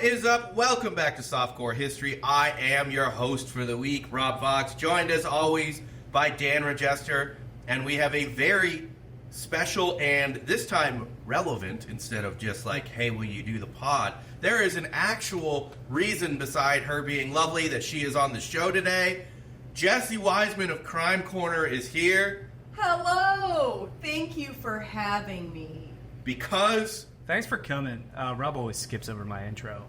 What is up? Welcome back to Softcore History. I am your host for the week, Rob Fox, joined as always by Dan Regester, and we have a very special and this time relevant, instead of just like, hey, will you do the pod? There is an actual reason beside her being lovely that she is on the show today. Jessie Wiseman of Crime Corner is here. Hello! Thank you for having me. Because... Thanks for coming. Rob always skips over my intro.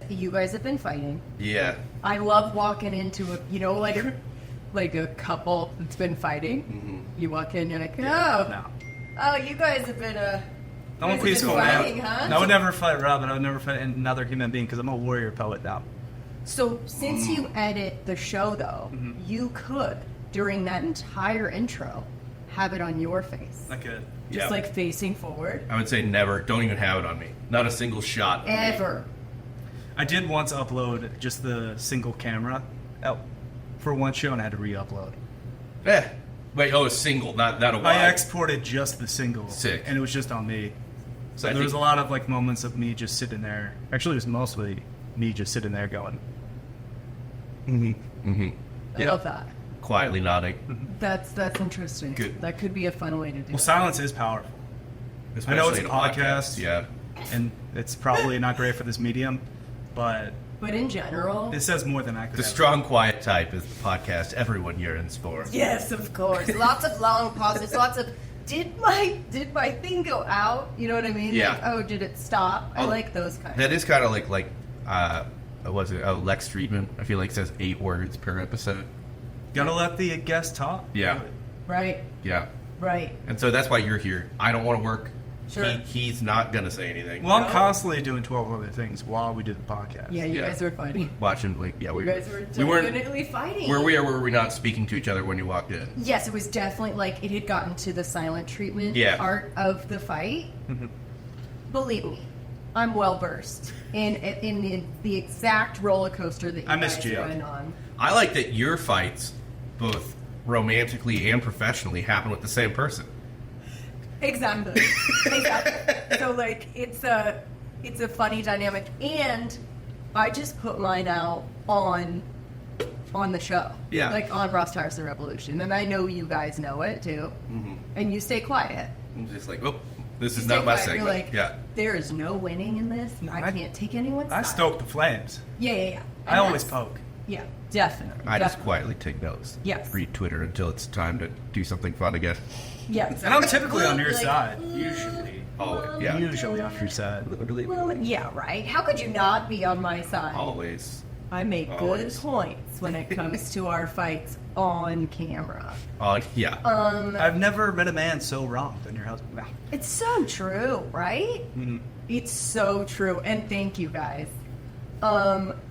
You guys have been fighting. Yeah. I love walking into like a couple that's been fighting. Mm-hmm. You walk in, you're like, you guys have been I'm a peaceful man. Huh? I would never fight Rob, and I would never fight another human being because I'm a warrior poet now. So since you edit the show, though, you could, during that entire intro, have it on your face. I could. Just like facing forward. I would say never. Don't even have it on me. Not a single shot. Ever. I did once upload just the single camera for one show, and I had to re-upload. Wait, a single, not a wide. I exported just the single. Sick. And it was just on me. So there was a lot of moments of me just sitting there. Actually, it was mostly me just sitting there going. I love that. Quietly nodding. That's interesting. Good. That could be a fun way to do it. Well, silence is powerful. Especially I know it's a in podcast. Yeah. And it's probably not great for this medium, but in general, it says more than I could The ever. strong, quiet type is the podcast everyone yearns for. yes, of course. Lots of long pauses. Lots of did my thing go out? You know what I mean? Yeah. Like, did it stop? I like those kinds. That is kind of like was it? Lex Friedman. I feel like says 8 words per episode. Gotta let the guest talk. Yeah. Right. Yeah. Right. And so that's why you're here. I don't want to work. Sure. He's not gonna say anything. Well, I'm constantly doing 12 other things while we do the podcast. Yeah, you guys were fighting. Watching, You guys were definitely fighting. Were we not speaking to each other when you walked in? Yes, it was definitely like it had gotten to the silent treatment art of the fight. Believe me, I'm well versed in the exact roller coaster that you guys went on. I like that your fights, both romantically and professionally, happen with the same person. Exactly. So it's a funny dynamic, and I just put mine out on the show. Yeah. Like on Ross Tires the Revolution, and I know you guys know it too. Mm-hmm. And you stay quiet. I'm just like, this is not my segment. You're like, yeah. There is no winning in this. I can't take anyone's side. I stoke the flames. Yeah. I always poke. Yeah, definitely. I just quietly take notes. Yes. Read Twitter until it's time to do something fun again. Yes. And I'm typically on your side. Usually. Always. Yeah. Usually on your side. Well, yeah, right. How could you not be on my side? Always. I make good points when it comes to our fights on camera. Yeah. I've never met a man so wrong than your husband. No. It's so true, right? Mm-hmm. It's so true. And thank you guys.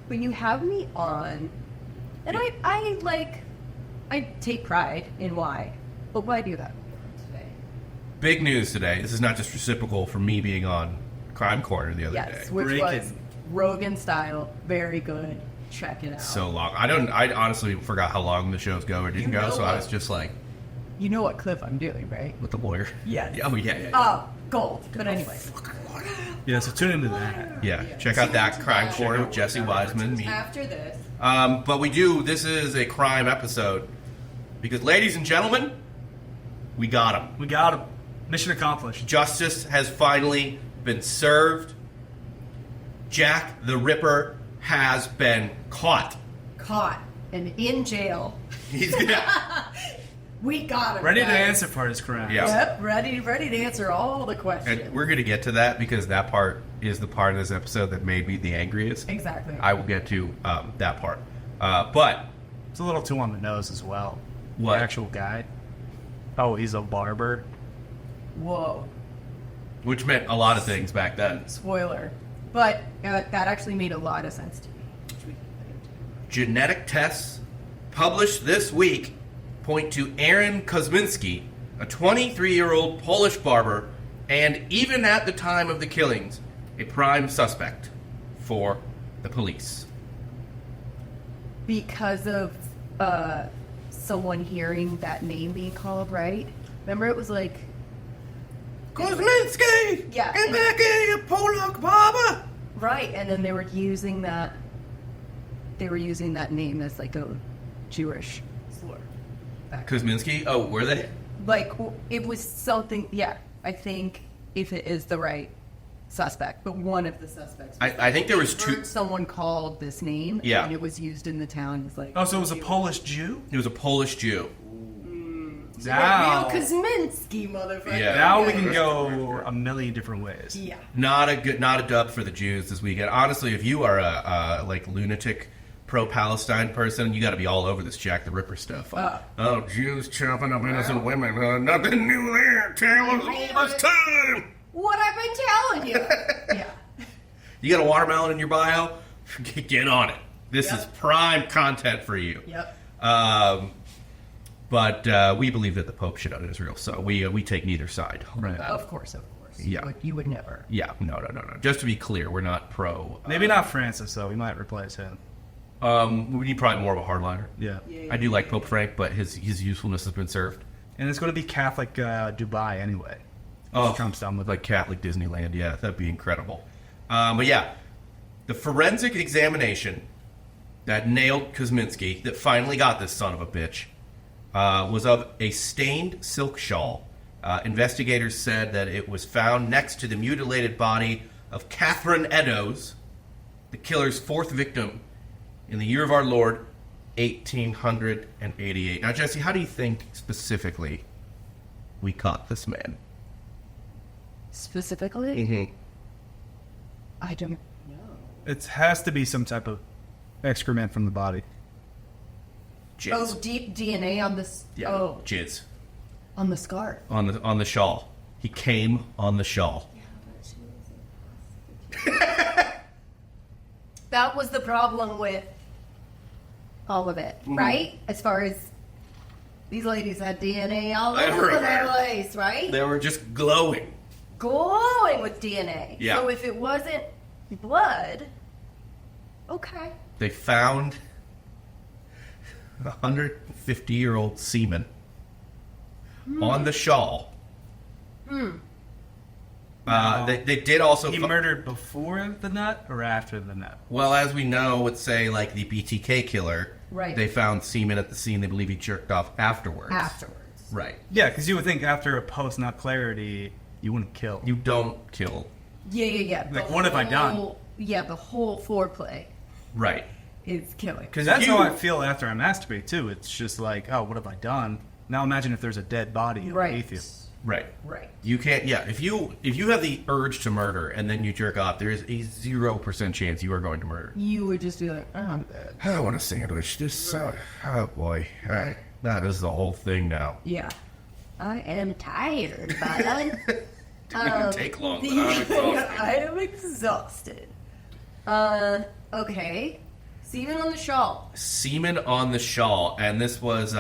When you have me on, and I take pride in why. But why do that today? Big news today. This is not just reciprocal for me being on Crime Corner the other day. Yes, which was Rogan style. Very good. Check it out. So long. I honestly forgot how long the shows go or didn't go, so I was just like... You know what clip I'm doing, right? With the lawyer? Yes. Oh, yeah. Oh, gold. But anyway. Yeah, so tune into that. Yeah, check out that Crime Corner with Jessie Wiseman. After this. But this is a crime episode. Because, ladies and gentlemen, we got him. We got him. Mission accomplished. Justice has finally been served. Jack the Ripper has been caught. And in jail. We got him. Ready to answer for his crime. Yeah. Yep, ready to answer all the questions. And we're going to get to that because that part is the part of this episode that made me the angriest. Exactly. I will get to that part. But... It's a little too on the nose as well. What? The actual guy. Oh, he's a barber. Whoa. Which meant a lot of things back then. Spoiler. But that actually made a lot of sense to me. Genetic tests published this week point to Aaron Kosminski, a 23-year-old Polish barber, and even at the time of the killings, a prime suspect for the police. Because of someone hearing that name being called, right? Remember it was like... Kosminsky! Yeah. Get back here, you Polak barber! Right, and then they were using that. They were using that name as like a Jewish slur. Kosminsky? Oh, were they? Like it was something. Yeah, I think if it is the right suspect, but one of the suspects. I think there was two. Someone called this name. Yeah. And it was used in the town. It's like. Oh, so it was a Polish Jew? It was a Polish Jew. Now, Real Kosminsky, motherfucker. Yeah. now we can go a million different ways. Yeah. Not a dub for the Jews this weekend. Honestly, if you are a like lunatic pro-Palestine person, you got to be all over this Jack the Ripper stuff. Oh, Jews chopping up innocent women. Nothing new there. Tale as old as time. What I've been telling you. Yeah. You got a watermelon in your bio? Get on it. This Yep. is prime content for you. Yep. But we believe that the Pope shit on Israel, so we take neither side. Right. Of course. Yeah. But you would never. Yeah, no. Just to be clear, we're not pro. Maybe not Francis, though. We might replace him. We need probably more of a hardliner. Yeah. I do like Pope Frank, but his usefulness has been served. And it's going to be Catholic Dubai anyway. Oh, Trump's done with like Catholic Disneyland. Yeah, that'd be incredible. But yeah, the forensic examination that nailed Kosminsky, that finally got this son of a bitch, was of a stained silk shawl. Investigators said that it was found next to the mutilated body of Catherine Eddowes, the killer's fourth victim, in the year of our Lord, 1888. Now, Jesse, how do you think specifically we caught this man? Specifically? Mm-hmm. I don't know. It has to be some type of excrement from the body. Jizz. Oh, deep DNA on this. Yeah, Oh, jizz. on the scarf. On the shawl. He came on the shawl. That was the problem with all of it, right? As far as these ladies had DNA all over the place, right? They were just glowing. Glowing with DNA. Yeah. So if it wasn't blood, okay. They found a 150-year-old semen on the shawl. They did also... He murdered before the nut or after the nut? Well, as we know, with, say, like the BTK killer, Right. they found semen at the scene. They believe he jerked off afterwards. Afterwards. Right. Yeah, because you would think after a post-nut clarity, you wouldn't kill. You don't kill. Yeah. Like, what have I done? Yeah, the whole foreplay Right. is killing. Because That's how I feel after I masturbate, too. It's just like, oh, what have I done? Now imagine if there's a dead body underneath you. Right. Right. You can't. Yeah. If you have the urge to murder and then you jerk off, there is a 0% chance you are going to murder. You would just be like, oh, I want a sandwich. Just oh boy, that is the whole thing now. yeah. I am tired, bud. Didn't even take long. But I'm exhausted. I am exhausted. Okay. Semen on the shawl. Semen on the shawl, and this was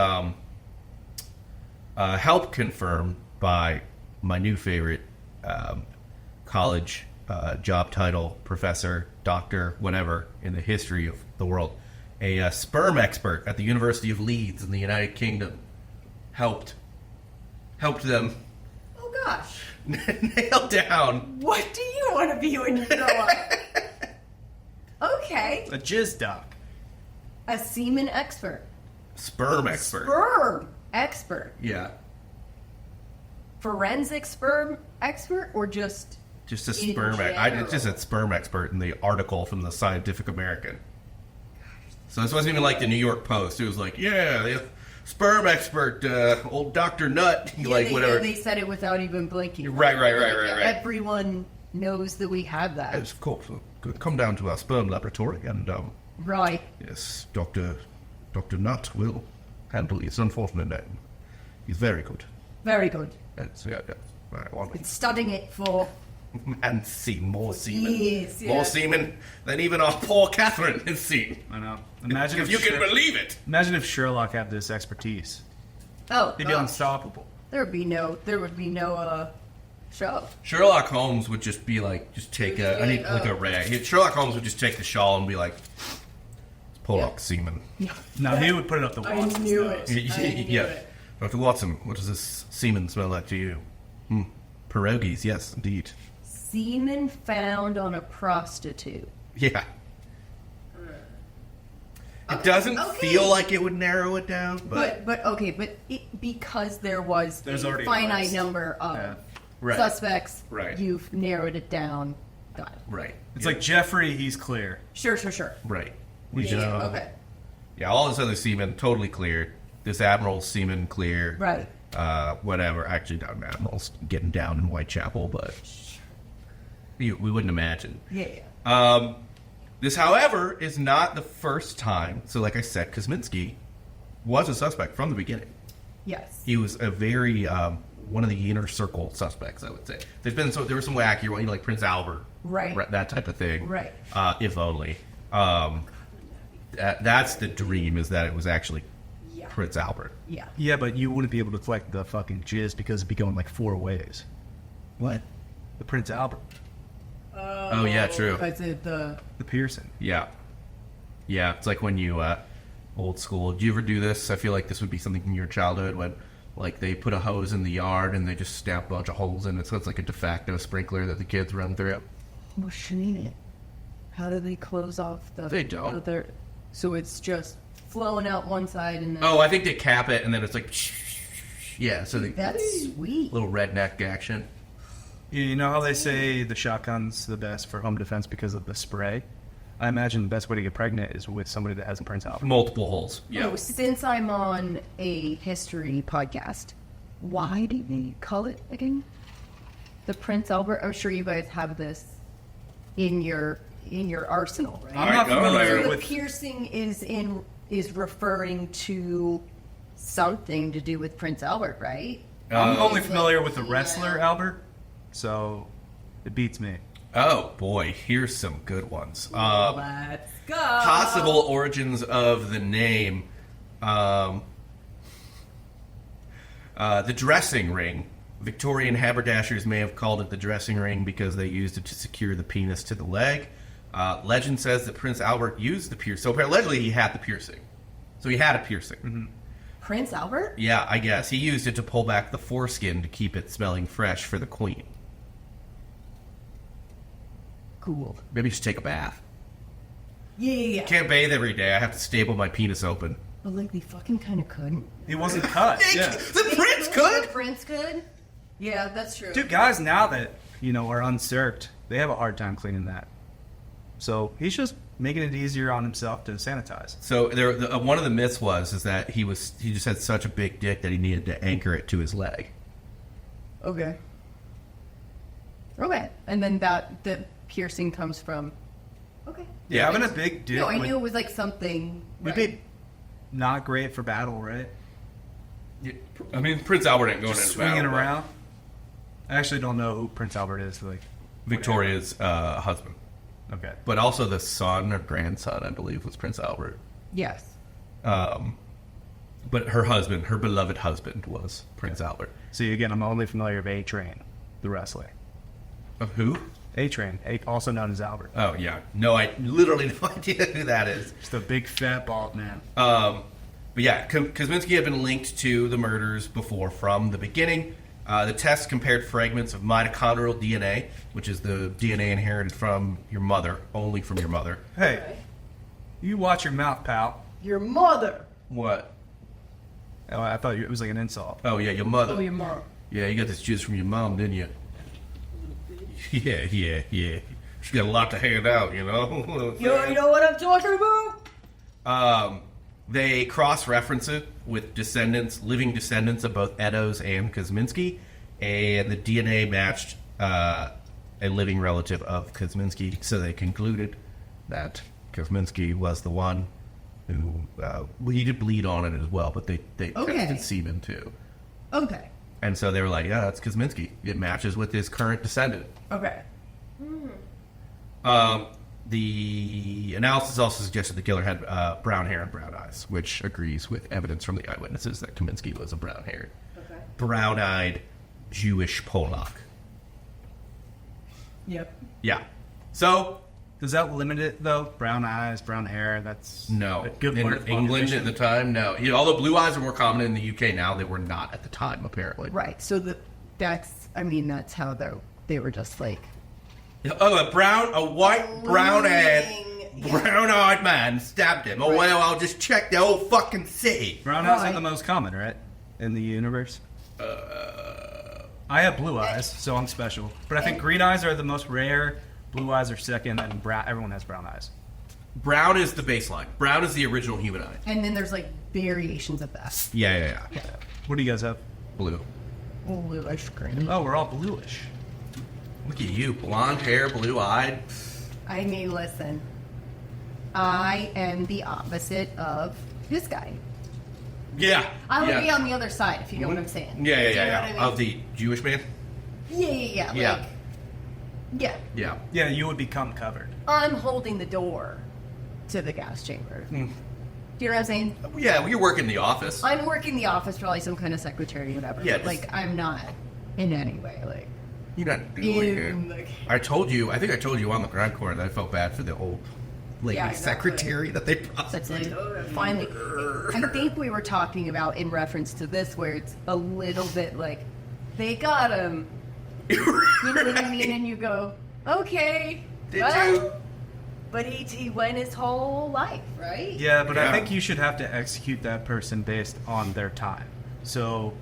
help confirmed by my new favorite college job title, professor, doctor, whatever, in the history of the world. A sperm expert at the University of Leeds in the United Kingdom helped them Oh gosh. nail down. What do you want to be when you grow up? Okay. A jizz doc. A semen expert. Sperm expert. Sperm expert. Yeah. Forensic sperm expert or just Just a In sperm. It just general. said sperm expert in the article from the Scientific American. So this wasn't even like the New York Post. It was like, yeah, the sperm expert, old Dr. Nut, like they, whatever. They said it without even blinking. Right. Everyone knows that we have that. Yes, of course. Come down to our sperm laboratory and, Right. yes, Dr. Nut will handle his unfortunate name. He's very good. Very good. Yes, yeah. I want Been studying it for and see more semen. years. More semen than even our poor Catherine has seen. I know. Imagine If you can believe it. Imagine if Sherlock had this expertise. Oh, He'd be gosh. unstoppable. There would be no show. Sherlock Holmes would just be like, just take a, I need like a rag. Sherlock Holmes would just take the shawl and be like, let's pull out semen. No, he would put it up the wall. I knew it. Yeah. Dr. Watson, what does this semen smell like to you? Pierogies, yes, indeed. semen found on a prostitute. Yeah. It doesn't feel like it would narrow it down, but because there's There's a already a finite list. number of Yeah. Right. suspects, Right. you've narrowed it down. Got it. right. It's like Jeffrey, he's clear. Sure. Right. Okay. Yeah, all this other semen totally cleared. This admiral's semen clear. Right. Whatever. Actually, not an admiral's getting down in Whitechapel, but we wouldn't imagine. Yeah. This, however, is not the first time. So, like I said, Kosminsky was a suspect from the beginning. Yes. He was a very one of the inner circle suspects, I would say. There were some wacky ones, like Prince Albert, Right. That type of thing, Right. If only. That's the dream, is that it was actually Yeah. Prince Albert. Yeah. Yeah, but you wouldn't be able to collect the fucking jizz because it'd be going like 4 ways. What? The Prince Albert. Oh yeah, true. Because of the The piercing. Yeah, it's like when you old school. Do you ever do this? I feel like this would be something from your childhood when, like, they put a hose in the yard and they just stamp a bunch of holes in it, so it's like a de facto sprinkler that the kids run through. machine. How do they close off the? They don't. Other, so it's just flowing out one side and then. Oh, I think they cap it and then it's like, yeah. So That's sweet. little redneck action. You know how they say the shotgun's the best for home defense because of the spray? I imagine the best way to get pregnant is with somebody that has a Prince Albert. Multiple holes. Yeah. Oh, since I'm on a history podcast, why do they call it again? The Prince Albert. I'm sure you guys have this in your arsenal, right? I'm not familiar So the with piercing is referring to something to do with Prince Albert, right? I'm only familiar with the wrestler Albert, so it beats me. Oh boy, here's some good ones. Let's go. Possible origins of the name. The dressing ring. Victorian haberdashers may have called it the dressing ring because they used it to secure the penis to the leg. Legend says that Prince Albert used the piercing. So allegedly he had the piercing. So he had a piercing. Mm-hmm. Prince Albert? Yeah, I guess. He used it to pull back the foreskin to keep it smelling fresh for the queen. Cool. Maybe you should take a bath. Yeah. Can't bathe every day. I have to staple my penis open. But like they fucking kind of could. He wasn't cut. Yeah. The prince could? The Prince could? Yeah, that's true. Dude, guys now that, are uncirced, they have a hard time cleaning that. So he's just making it easier on himself to sanitize. So one of the myths is that he just had such a big dick that he needed to anchor it to his leg. Okay. And then the piercing comes from. Okay. Yeah, having a big dick No, I would knew it was like something. would be not great for battle, right? Yeah, I mean, Prince Albert ain't going Just into battle, swinging but around. I actually don't know who Prince Albert is. Like, Victoria's husband. okay. But also the son or grandson, I believe, was Prince Albert. Yes. But her husband, her beloved husband, was Prince Albert. See, again, I'm only familiar with A-Train, the wrestler. Of who? A-Train, also known as Albert. Oh, yeah. No, I literally no idea who that is. Just a big, fat, bald man. But yeah, Kosminsky had been linked to the murders before from the beginning. The test compared fragments of mitochondrial DNA, which is the DNA inherited from your mother, only from your mother. Hey, you watch your mouth, pal. Your mother. What? Oh, I thought it was like an insult. Oh, yeah, your mother. Oh, your mom. Yeah, you got this jizz from your mom, didn't you? Yeah. She got a lot to hand out, You know what I'm talking about? They cross-reference it with living descendants of both Eddowes and Kosminsky, and the DNA matched a living relative of Kosminsky, so they concluded that Kosminsky was the one who, he did bleed on it as well, but they tested semen too. Okay. And so they were like, yeah, that's Kosminsky. It matches with his current descendant. Okay. The analysis also suggested the killer had brown hair and brown eyes, which agrees with evidence from the eyewitnesses that Kosminsky was a brown-haired, brown-eyed Jewish Polak. Yep. Yeah. So, Does that limit it, though? Brown eyes, brown hair, that's no. a good In part of England population. at the time, no. Although blue eyes are more common in the UK now, they were not at the time, apparently. Right. So that's how they were just like Oh, a white, brown-eyed man stabbed him. Oh, Right. well, I'll just check the whole fucking city. Brown eyes Right. are the most common, right? In the universe. I have blue eyes, so I'm special. But I think green eyes are the most rare. Blue eyes are second, and everyone has brown eyes. Brown is the baseline. Brown is the original human eye. And then there's like variations of that. Yeah. What do you guys have? Blue. Bluish green. Oh, we're all bluish. Look at you. Blonde hair, blue-eyed. I mean, listen. I am the opposite of this guy. Yeah. I would yeah. be on the other side, if you know what I'm saying. Yeah. Do you know what I mean? Of the Jewish man? Yeah. Yeah. Like, yeah. Yeah. Yeah, you would become covered. I'm holding the door to the gas chamber. Do you know what I'm saying? Yeah, well, you're working the office. I'm working the office, probably some kind of secretary, whatever. Yeah, but, like, I'm not in any way, like, You're not doing it. like, I think I told you on the ground corner that I felt bad for the old lady Yeah, exactly. secretary that they brought. that's like, finally. I think we were talking about in reference to this, where it's a little bit like, they got him. You know what I mean? And you go, okay. Did well, you? But he went his whole life, right? Yeah, but Yeah. I think you should have to execute that person based on their time. So,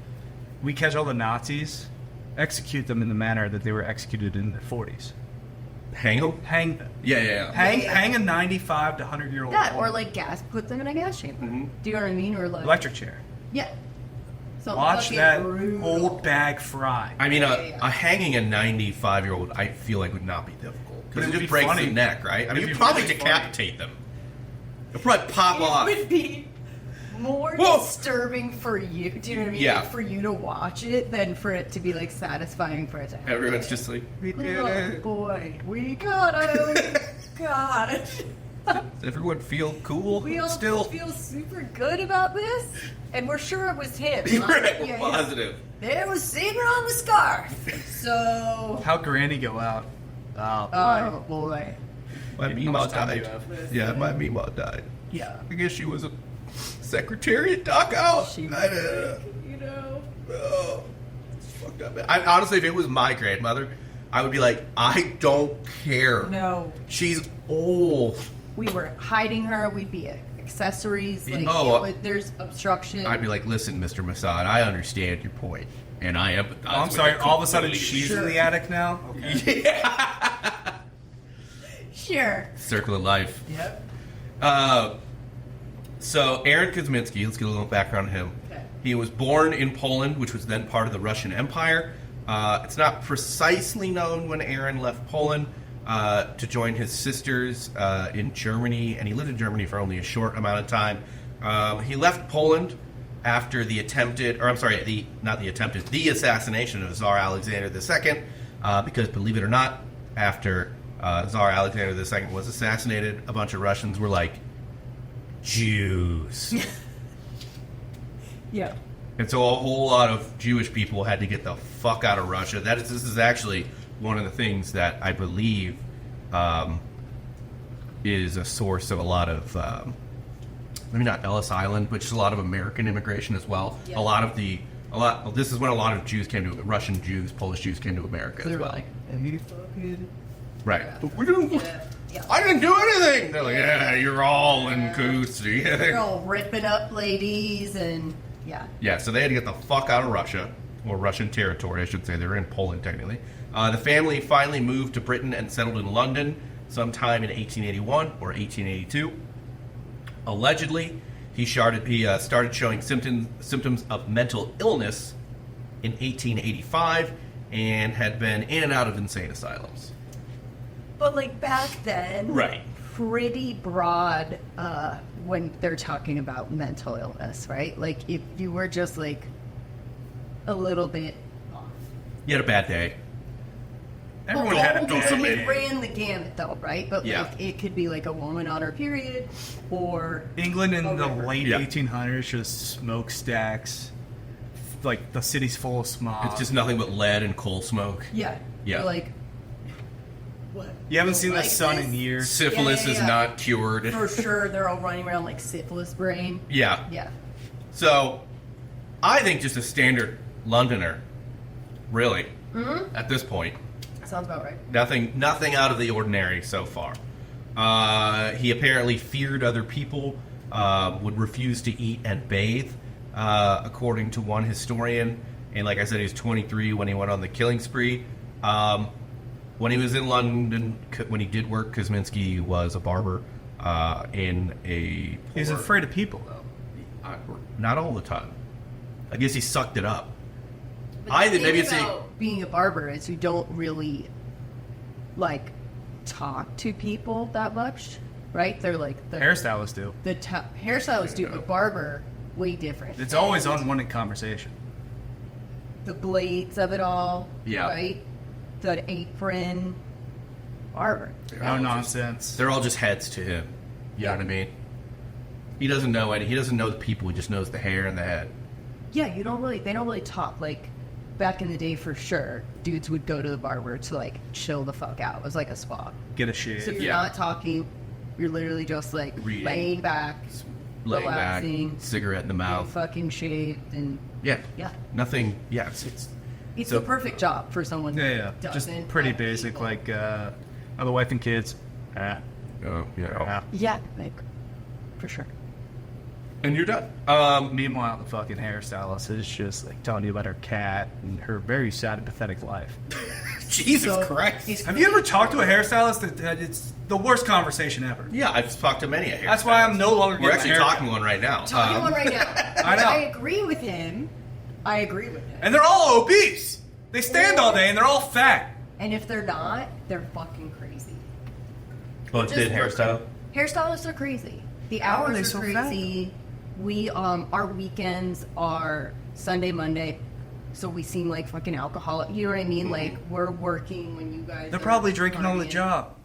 we catch all the Nazis, execute them in the manner that they were executed in the 40s. Hang him? Hang them. Yeah. Hang a 95 to 100-year-old. That, or woman. like put them in a gas chamber. Mhm. Do you know what I mean? Or like, Electric chair. yeah. So Watch fucking that brutal. old bag fry. I mean, Yeah. a hanging a 95-year-old, I feel like would not be difficult. But Because it it would just be breaks funny. the neck, right? I mean, It'd you'd be probably really decapitate them. It'll probably pop off. It would be more Whoa. disturbing for you. Do you know what I mean? Yeah. Like, for you to watch it than for it to be like satisfying for it to happen. Everyone's just like, we did Oh it. boy, we got him. God. Does everyone feel cool We all still? feel super good about this, and we're sure it was him. Right, we're Yeah. positive. There was Saber on the scarf. So. How'd Granny go out? Oh, Oh boy. My How Meemaw much time do you died. have? Yeah, my Meemaw died. Yeah. I guess she was a secretary at Doc House. She was I, like, you know. oh, it's fucked up. Honestly, if it was my grandmother, I would be like, I don't care. No. She's old. We were hiding her. We'd be accessories. Like, Oh. there's obstruction. I'd be like, listen, Mr. Masad, I understand your point, and I empathize. Oh, I'm with sorry. it All of a sudden, completely. she's in the attic now. Okay. Sure. Circle of life. Yep. So Aaron Kosminski, let's get a little background on him. Okay. He was born in Poland, which was then part of the Russian Empire. It's not precisely known when Aaron left Poland to join his sisters in Germany, and he lived in Germany for only a short amount of time. He left Poland after the the assassination of Tsar Alexander II, because believe it or not, after Tsar Alexander II was assassinated, a bunch of Russians were like, Jews. Yeah. And so a whole lot of Jewish people had to get the fuck out of Russia. This is actually one of the things that I believe is a source of a lot of, maybe not Ellis Island, but just a lot of American immigration as well. Yeah. This is when a lot of Jews came to, Russian Jews, Polish Jews came to America They're as well. like, have you fucking... Right. Yeah. But we didn't, Yeah. I didn't do anything. They're like, yeah, you're all in coots. They're all ripping up ladies and... Yeah. Yeah, so they had to get the fuck out of Russia, or Russian territory, I should say. They were in Poland, technically. The family finally moved to Britain and settled in London sometime in 1881 or 1882. Allegedly, he started showing symptoms of mental illness in 1885 and had been in and out of insane asylums. But, like, back then... Right. Pretty broad when they're talking about mental illness, right? Like, if you were just, like, a little bit off. You had a bad day. Everyone Well, had a okay, bad so day. it ran the gamut, though, right? But, Yeah. like, it could be, like, a woman on her period, or... England in the Okay. late Yeah. 1800s, just smokestacks. Like the city's full of smog. It's just nothing but lead and coal smoke. Yeah. Yeah. You're like, what? You haven't don't seen the like sun this? in years. Syphilis Yeah. is not cured. For sure, they're all running around like syphilis brain. Yeah. Yeah. So, I think just a standard Londoner, really, Mm-hmm. at this point. Sounds sounds about right. Nothing out of the ordinary so far. He apparently feared other people, would refuse to eat and bathe, according to one historian. And like I said, he was 23 when he went on the killing spree. When he was in London, when he did work, Kosminsky was a barber in a... He's afraid of people, though. Not all the time. I guess he sucked it up. But the thing about being a barber is you don't really, like, talk to people that much, right? They're like... Hairstylists do. Hairstylists do, but barber, way different. It's always unwanted conversation. The blades of it all, yeah. Right? The apron, barber. No nonsense. They're all just heads to him. You know what I mean? He doesn't know any. He doesn't know the people. He just knows the hair and the head. Yeah, they don't really talk. Like, back in the day, for sure, dudes would go to the barber to, like, chill the fuck out. It was like a spa. Get a shave. So if you're not talking, you're literally just, like, reading, laying back, relaxing, cigarette in the mouth, fucking shaved, and yeah, nothing. Yeah, it's the perfect job for someone. Yeah. Who Just doesn't pretty like basic, people. like other wife and kids. Yeah, like, for sure. And you're done. Meanwhile, the fucking hairstylist is just like telling you about her cat and her very sad and pathetic life. Jesus Christ! Have you ever talked to a hairstylist? It's the worst conversation ever. Yeah, I've talked to many a hairstylist. That's why I'm no longer. We're actually talking one right now. Talking one right now. I know. I agree with him. And they're all obese. They stand all day and they're all fat. And if they're not, they're fucking crazy. Well, did hairstyle? Hairstylists are crazy. The they're hours are so crazy. We our weekends are Sunday, Monday, so we seem like fucking alcoholic. You know what I mean? Like, we're working when you guys. They're are probably drinking on the partying. job.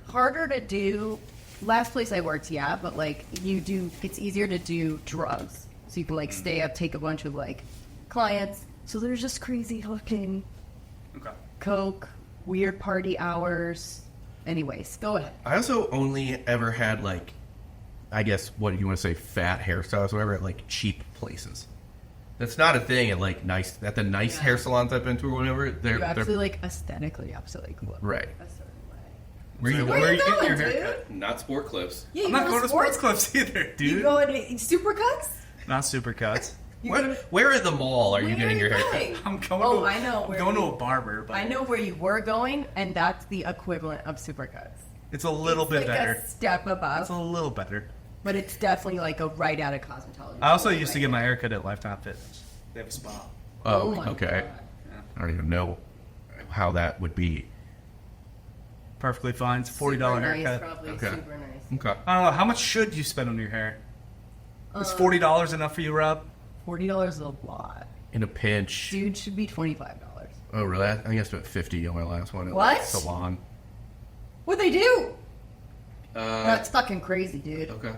Harder to do. Last place I worked, yeah, but like it's easier to do drugs. So you can like stay up, take a bunch of like clients. So there's just crazy looking coke, weird party hours. Anyways, go ahead. I also only ever had like, I guess what do you want to say, fat hairstyles, or whatever, at like cheap places. That's not a thing at like at the nice hair salons I've been to or whatever. You're absolutely like aesthetically absolutely cool. Right. A certain way. Where you going, getting your dude? haircut? Not sport clips. Yeah, I'm not going to sports clips either, dude. You going to Supercuts? Not Supercuts. Where at the mall are you getting your haircut? going? I'm going. I know. I'm going to a barber. But I know where you were going, and that's the equivalent of Supercuts. It's a little bit like better. A step above. It's a little better. But it's definitely like a right out of cosmetology. I also used to get my haircut at Lifetime Fitness. They have a spa. Oh, my okay. God. I don't even know how that would be. Perfectly fine. It's a $40 Super haircut. Nice, probably. Okay. Super nice. Okay. I don't know. How much should you spend on your hair? Is $40 enough for you, Rob? $40 is a lot. In a pinch. Dude should be $25. Oh, really? I think I spent $50 on my last one. At What? Salon. What'd they do? That's fucking crazy, dude. Okay.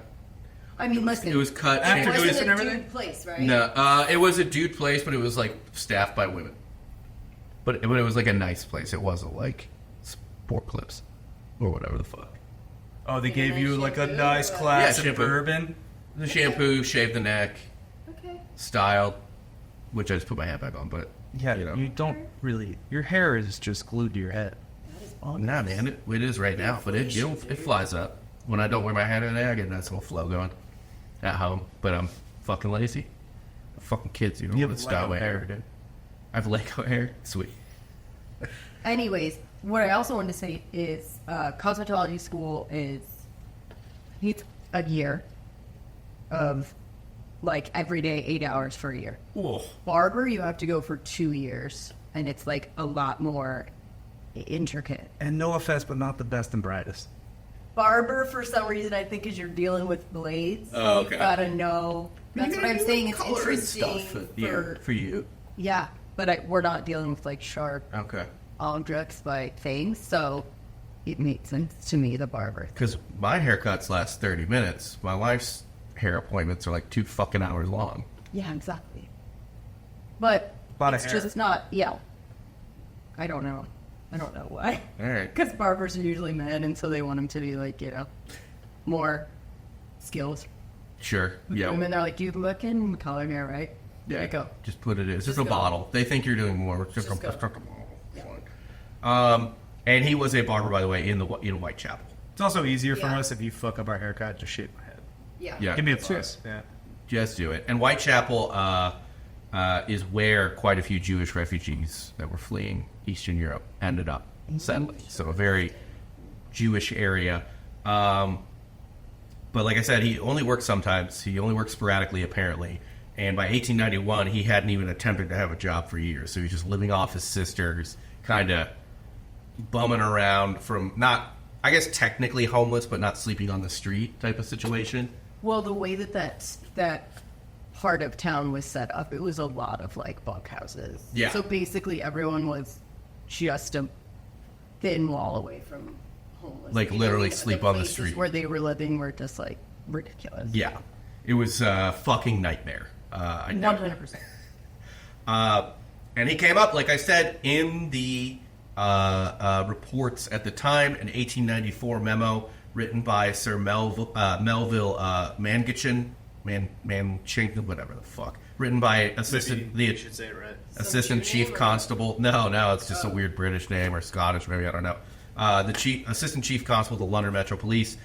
I mean, listen. It was cut. After it doing wasn't and a everything? dude place, right? No, it was a dude place, but it was like staffed by women. But it was like a nice place. It wasn't like sport clips or whatever the fuck. Oh, they gave nice you like a shampoo? nice class Yeah, of shampoo. bourbon. The shampoo, shaved the neck, Okay. styled, which I just put my hat back on. But Yeah, you know, you don't really. Your hair is just glued to your head. oh, nah, man, it is right now, but it flies up. When I don't wear my hat in there, I get a nice little flow going at home. But I'm fucking lazy. Fucking kids, you know. You Let's have style Lego my hair, hair. dude. I have Lego hair. Sweet. Anyways, what I also wanted to say is cosmetology school it's a year of like every day 8 hours for a year. Whoa. Barber, you have to go for 2 years, and it's like a lot more intricate. And no offense, but not the best and brightest. Barber, for some reason, I think is you're dealing with blades. Oh, okay. You gotta know. That's what I'm saying. It's Color and interesting stuff for you. Yeah, but we're not dealing with like sharp Okay. objects by things, so it makes sense to me, the barber. Because my haircuts last 30 minutes. My wife's hair appointments are like 2 fucking hours long. Yeah, exactly. But Lot of it's hair. just, it's not, yeah. I don't know why. All right. Because barbers are usually men, and so they want them to be like, you know, more skills. Sure. Yeah. Women, they're like, do you look in color hair, right? There you go. Just put it in. It's just Just a go. bottle. They think you're doing more. It's just Just a go. bottle. Yeah. And he was a barber, by the way, in Whitechapel. It's also easier for Yeah. us if you fuck up our haircut, just shave my head. Yeah. Give me a plus. Yeah. Just do it. And Whitechapel is where quite a few Jewish refugees that were fleeing Eastern Europe ended up settling. So a very Jewish area. But like I said, he only worked sometimes. He only worked sporadically, apparently. And by 1891, he hadn't even attempted to have a job for years. So he was just living off his sisters, kind of bumming around from not, I guess, technically homeless, but not sleeping on the street type of situation. Well, the way that part of town was set up, it was a lot of like bunkhouses. Yeah. So basically, everyone was just a thin wall away from homeless. Like, literally sleep on the places street. where they were living were just like ridiculous. Yeah. It was a fucking nightmare. I know. 100%. And he came up, like I said, in the reports at the time, an 1894 memo written by Sir Melville Mangichin, whatever the fuck, written by You should say it right. Assistant Some Chief name or- Constable. No, it's just a weird British name or Scottish, maybe, I don't know. The Assistant Chief Constable of the London Metro Police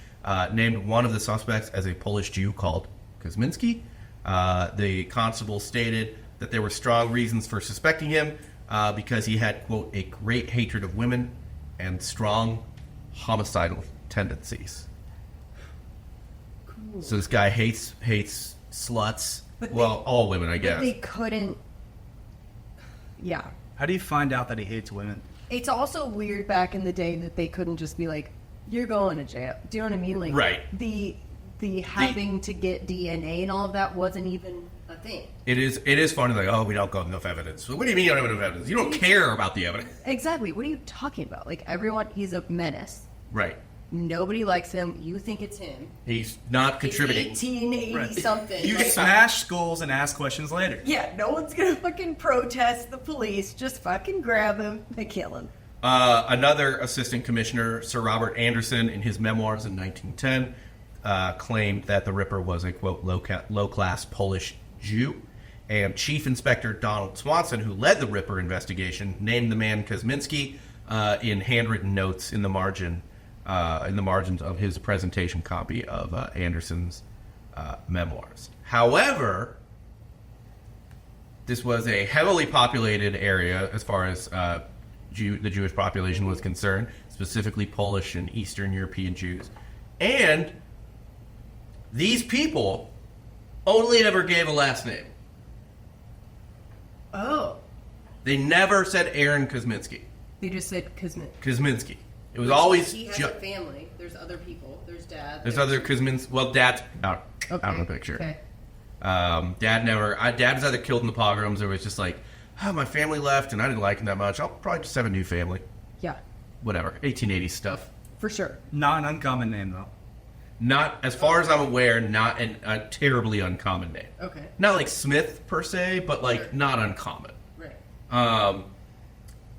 named one of the suspects as a Polish Jew called Kosminsky. The constable stated that there were strong reasons for suspecting him because he had, quote, a great hatred of women and strong homicidal tendencies. Cool. So this guy hates sluts. But All women, I guess. But they couldn't. Yeah. How do you find out that he hates women? It's also weird back in the day that they couldn't just be like, "You're going to jail." Do you know what I mean? Like, Right. The having to get DNA and all of that wasn't even a thing. It is funny, like, oh, we don't got enough evidence. What do you mean you don't have enough evidence? You don't care about the evidence. Exactly. What are you talking about? Like, everyone, he's a menace. Right. Nobody likes him. You think it's him. He's not contributing. It's 1880 something. You Like, smash skulls and ask questions later. yeah, no one's gonna fucking protest the police. Just fucking grab him and kill him. Another assistant commissioner, Sir Robert Anderson, in his memoirs in 1910, claimed that the Ripper was a, quote, low-class Polish Jew. And Chief Inspector Donald Swanson, who led the Ripper investigation, named the man Kosminsky in handwritten notes in the margins of his presentation copy of Anderson's memoirs. However, this was a heavily populated area as far as the Jewish population was concerned, specifically Polish and Eastern European Jews. And these people only ever gave a last name. Oh. They never said Aaron Kosminski. They just said Kosmin. Kosminski. It was always He has a family. There's other people. There's dad. There's other Kosmins. Well, Dad's out of the picture. Okay. Dad was either killed in the pogroms or was just like, oh, my family left and I didn't like him that much. I'll probably just have a new family. Yeah, Whatever. 1880s stuff. for sure. Not an uncommon name, though. Not, as far as I'm aware, not a terribly uncommon name. Okay. Not like Smith per se, but like Sure. not uncommon. Right.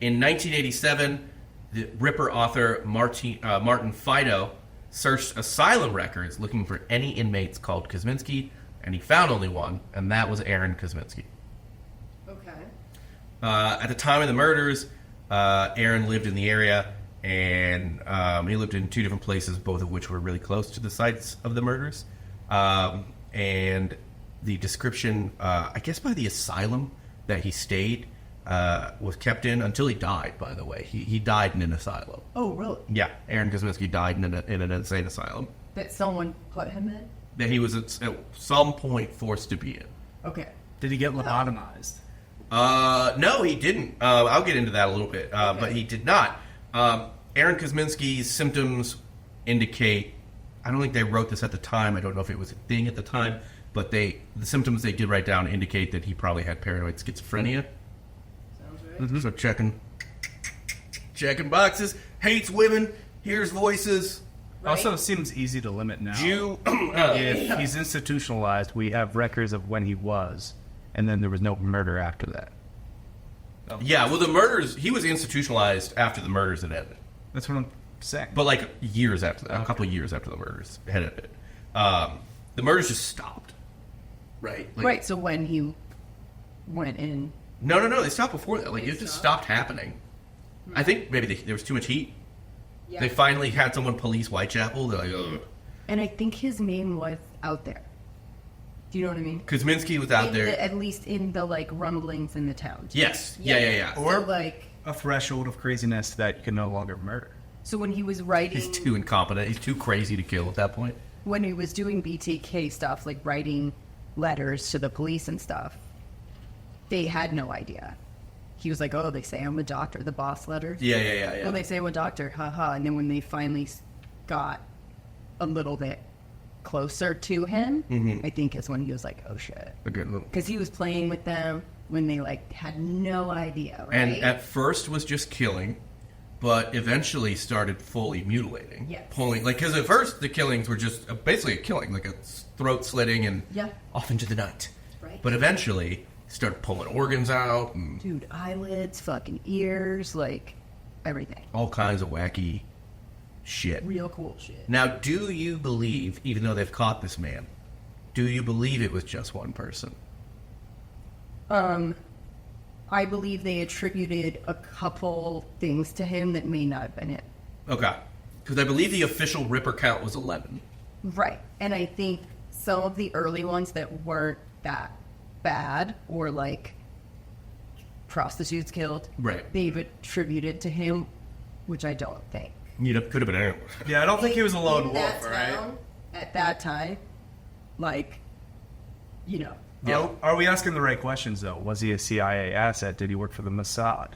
In 1987, the Ripper author Martin Fido searched asylum records looking for any inmates called Kosminsky, and he found only one, and that was Aaron Kosminski. Okay. At the time of the murders, Aaron lived in the area, and he lived in two different places, both of which were really close to the sites of the murders. And the description, I guess by the asylum that he stayed, was kept in until he died, by the way. He died in an asylum. Oh, really? Yeah, Aaron Kosminski died in an insane asylum That someone put him in? that he was at some point forced to be in. Okay. Did he get lobotomized? No, he didn't. I'll get into that a little bit, but he did not. Aaron Kosminski's symptoms indicate, I don't think they wrote this at the time, I don't know if it was a thing at the time, but the symptoms they did write down indicate that he probably had paranoid schizophrenia. Sounds right. So checking boxes, hates women, hears voices. Right? Also, seems easy to limit now. Jew. If he's institutionalized, we have records of when he was, and then there was no murder after that. Yeah, well, the murders, he was institutionalized after the murders had ended. That's what I'm saying. But like years after that, a couple of years after the murders had ended. The murders just stopped. Right? Like, Right, so when he went in. No, they stopped before that. Like, it just stopped happening. I think maybe there was too much heat. Yeah. They finally had someone police Whitechapel. They're like, ugh. And I think his name was out there. Do you know what I mean? Kosminsky was out there. At least in the, like, rumblings in the town. Yes. Yeah. Or, So, like, a threshold of craziness that you can no longer murder. so when he was writing... He's too incompetent. He's too crazy to kill at that point. When he was doing BTK stuff, like writing letters to the police and stuff, they had no idea. He was like, oh, they say I'm a doctor, the boss letters. Yeah. Oh, they say I'm a doctor, haha. And then when they finally got a little bit closer to him, I think is when he was like, oh, shit. A good little... Because he was playing with them when they, like, had no idea, right? And at first was just killing, but eventually started fully mutilating. Yes. Pulling, like, because at first the killings were just basically a killing, like a throat slitting and off into the night. Right. But eventually started pulling organs out and Dude, eyelids, fucking ears, like, everything. all kinds of wacky shit. Real cool shit. Now, do you believe, even though they've caught this man, do you believe it was just one person? I believe they attributed a couple things to him that may not have been it. Okay. Because I believe the official Ripper count was 11. Right. And I think some of the early ones that weren't that bad or like prostitutes killed, Right. they've attributed to him, which I don't think. You know, could have been anyone. Yeah, I don't think he was a lone In that wolf, right? town, at that time, like, you know. Yeah. Are we asking the right questions, though? Was he a CIA asset? Did he work for the Mossad?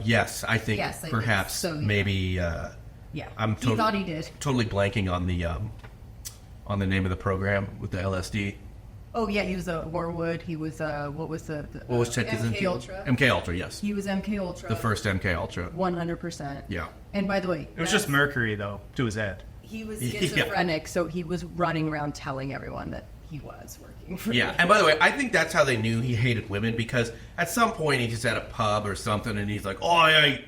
Yes, I think Yes, I think perhaps so, yeah. maybe. Yeah. I'm he thought he did. totally blanking on the name of the program with the LSD. Oh, yeah, he was a Warwood. He was, what was the What was Ted MK Kaczynski? Ultra. MK Ultra, yes. He was MK Ultra. The first MK Ultra. 100%. Yeah. And by the way, It was just mercury, though, to his head. he was Yeah. schizophrenic, so he was running around telling everyone that he was working for Yeah, and by the way, I think that's how they knew he hated women, because at some point he just had a pub or something and he's like, oh, I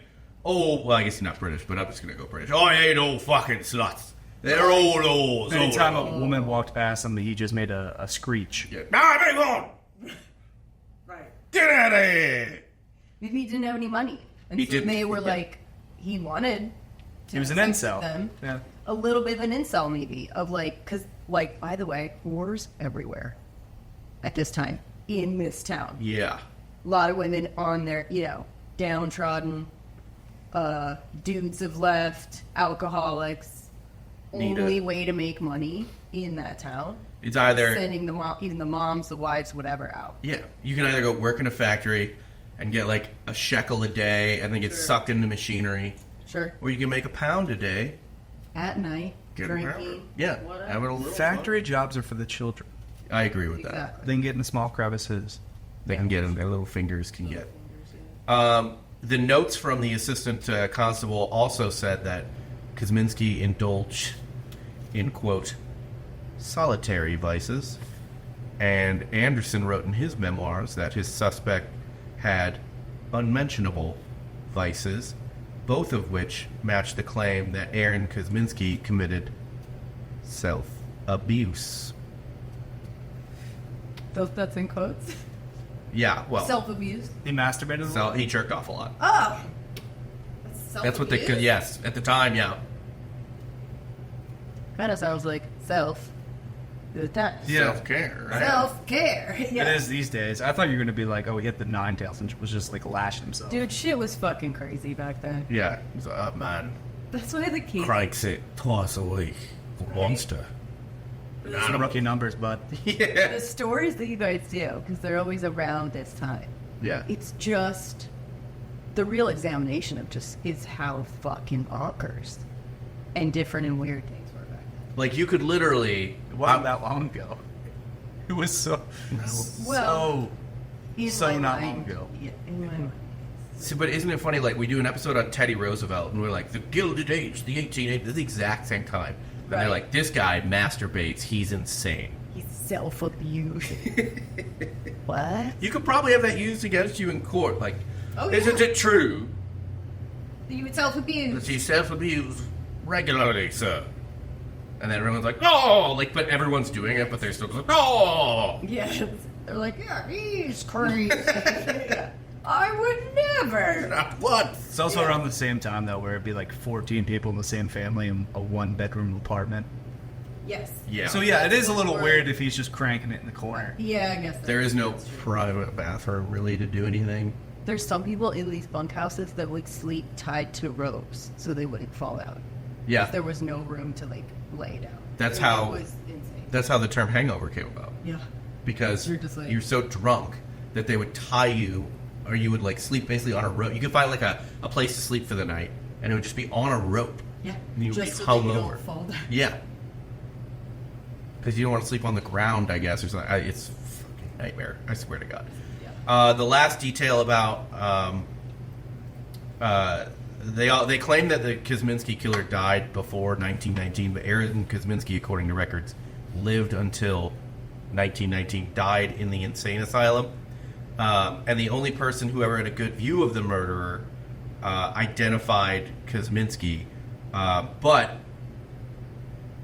guess he's not British, but I'm just going to go British. Oh, I hate old fucking sluts. They're old old. Anytime a woman walked past him, he just made a screech. Yeah. Nah, bring on! Right. Get out of here! Maybe he didn't have any money. And He so didn't, they were yeah. like, he wanted to He was an have sex incel. with them. Yeah. A little bit of an incel, maybe, of like, because, like, by the way, wars everywhere at this time in this town. Yeah. A lot of women on their, downtrodden, dudes have left, alcoholics. Need Only a- way to make money in that town. It's either... Sending even the moms, the wives, whatever out. Yeah, you can either go work in a factory and get like a shekel a day and then get sucked into machinery, Sure. or you can make £1 a day. At night, Get drinking. Yeah, whatever. having a little Factory jobs are for the children. fun. I agree with that. Exactly. They can get in small crevices. They can get them. Their little fingers can get. The notes from the assistant constable also said that Kosminsky indulged in, quote, solitary vices. And Anderson wrote in his memoirs that his suspect had unmentionable vices, both of which matched the claim that Aaron Kosminski committed self-abuse. That's in quotes. Yeah, well, Self-abuse. He masturbated a so lot. he jerked off a lot. Oh. That's what they could. Yes, at the time, yeah. Kind of sounds like self. Yeah. Self-care, right? Self-care. Yeah. It is these days. I thought you were going to be like, oh, he hit the nine tails and was just like lashing himself. Dude, shit was fucking crazy back then. Yeah, he's like, oh, man, That's why the kids. cranks it twice a week. Monster. Some rookie numbers, but Yeah. The stories that you guys do, because they're always around this time. Yeah. It's just the real examination of just is how fucking bonkers and different and weird things were back then. Like, you could literally... it wasn't that long ago. It was so Well, In so my not mind, long ago. Yeah, in my mind. See, but isn't it funny, like, we do an episode on Teddy Roosevelt, and we're like, the Gilded Age, the 1880s, the exact same time. And they're Right. like, this guy masturbates, he's insane. He's self-abused. What? You could probably have that used against you in court. Like, Oh, isn't yeah. it true You would that self-abuse. you self-abuse regularly, sir? And then everyone's like, no! Like, but everyone's doing it, but they're still like, no! Yeah. They're like, yeah, he's crazy. Yeah. I would never. Not once. It's also around the same time, though, where it'd be like 14 people in the same family in a one-bedroom apartment. Yes. Yeah. So, yeah, it is a little Or- weird if he's just cranking it in the corner. Yeah, I guess There is no that's true. private bathroom really to do anything. There's some people in these bunkhouses that would sleep tied to ropes so they wouldn't fall out. Yeah. There was no room to like lay down. That's It how- was insane. That's how the term hangover came about. Yeah. Because You're just like- you're so drunk that they would tie you, or you would like sleep basically on a rope. You could find like a place to sleep for the night, and it would just be on a rope. Yeah. And you would Just be so hung that you over. don't fall down. Yeah. Because you don't want to sleep on the ground, I guess, or something. It's a fucking nightmare. I swear to God. Yeah. The last detail about they claim that the Kosminsky killer died before 1919, but Aaron Kosminski, according to records, lived until 1919, died in the insane asylum, and the only person who ever had a good view of the murderer identified Kosminsky, but